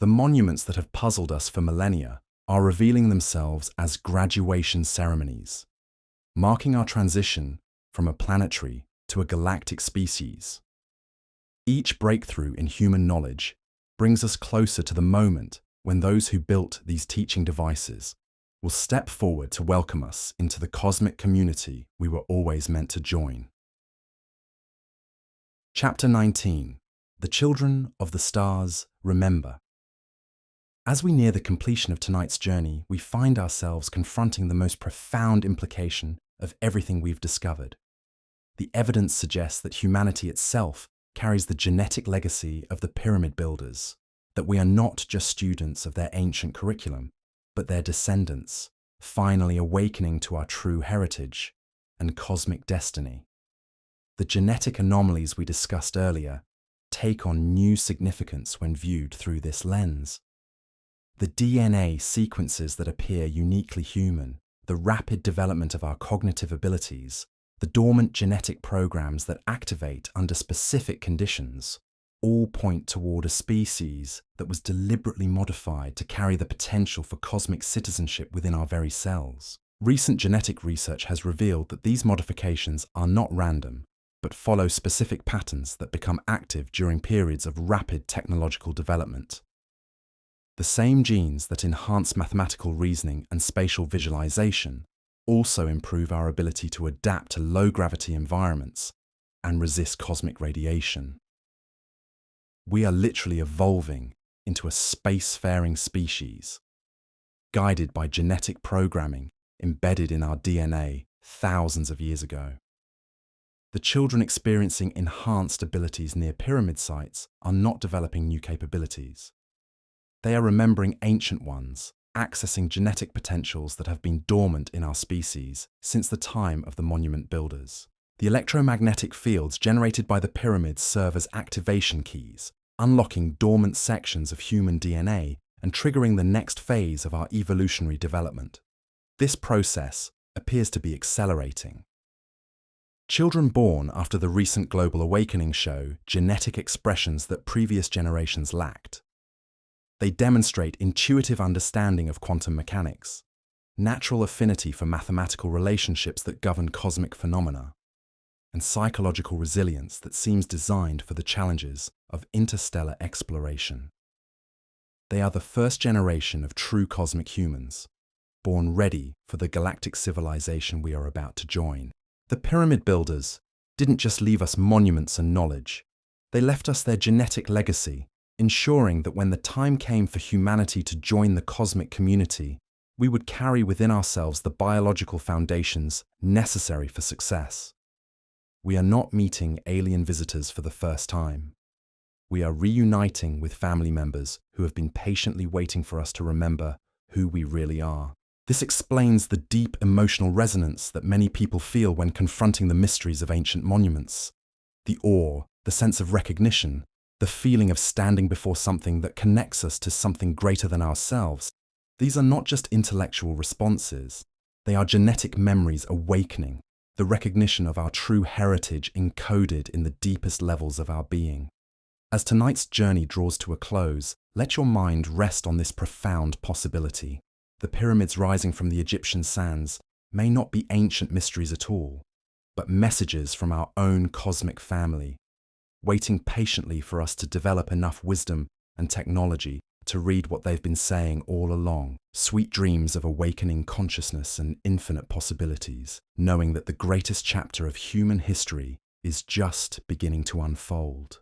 The monuments that have puzzled us for millennia are revealing themselves as graduation ceremonies, marking our transition from a planetary to a galactic species. Each breakthrough in human knowledge brings us closer to the moment when those who built these teaching devices will step forward to welcome us into the cosmic community we were always meant to join. Chapter 19. The Children of the Stars Remember. As we near the completion of tonight's journey, we find ourselves confronting the most profound implication of everything we've discovered. The evidence suggests that humanity itself carries the genetic legacy of the pyramid builders, that we are not just students of their ancient curriculum, but their descendants, finally awakening to our true heritage and cosmic destiny. The genetic anomalies we discussed earlier take on new significance when viewed through this lens. The DNA sequences that appear uniquely human, the rapid development of our cognitive abilities, the dormant genetic programs that activate under specific conditions, all point toward a species that was deliberately modified to carry the potential for cosmic citizenship within our very cells. Recent genetic research has revealed that these modifications are not random, but follow specific patterns that become active during periods of rapid technological development. The same genes that enhance mathematical reasoning and spatial visualization also improve our ability to adapt to low-gravity environments and resist cosmic radiation. We are literally evolving into a spacefaring species, guided by genetic programming embedded in our DNA thousands of years ago. The children experiencing enhanced abilities near pyramid sites are not developing new capabilities. They are remembering ancient ones, accessing genetic potentials that have been dormant in our species since the time of the monument builders. The electromagnetic fields generated by the pyramids serve as activation keys, unlocking dormant sections of human DNA and triggering the next phase of our evolutionary development. This process appears to be accelerating. Children born after the recent global awakening show genetic expressions that previous generations lacked. They demonstrate intuitive understanding of quantum mechanics, natural affinity for mathematical relationships that govern cosmic phenomena, and psychological resilience that seems designed for the challenges of interstellar exploration. They are the first generation of true cosmic humans, born ready for the galactic civilization we are about to join. The pyramid builders didn't just leave us monuments and knowledge. They left us their genetic legacy, ensuring that when the time came for humanity to join the cosmic community, we would carry within ourselves the biological foundations necessary for success. We are not meeting alien visitors for the first time. We are reuniting with family members who have been patiently waiting for us to remember who we really are. This explains the deep emotional resonance that many people feel when confronting the mysteries of ancient monuments. The awe, the sense of recognition, the feeling of standing before something that connects us to something greater than ourselves. These are not just intellectual responses. They are genetic memories awakening, the recognition of our true heritage encoded in the deepest levels of our being. As tonight's journey draws to a close, let your mind rest on this profound possibility. The pyramids rising from the Egyptian sands may not be ancient mysteries at all, but messages from our own cosmic family, waiting patiently for us to develop enough wisdom and technology to read what they've been saying all along. Sweet dreams of awakening consciousness and infinite possibilities, knowing that the greatest chapter of human history is just beginning to unfold.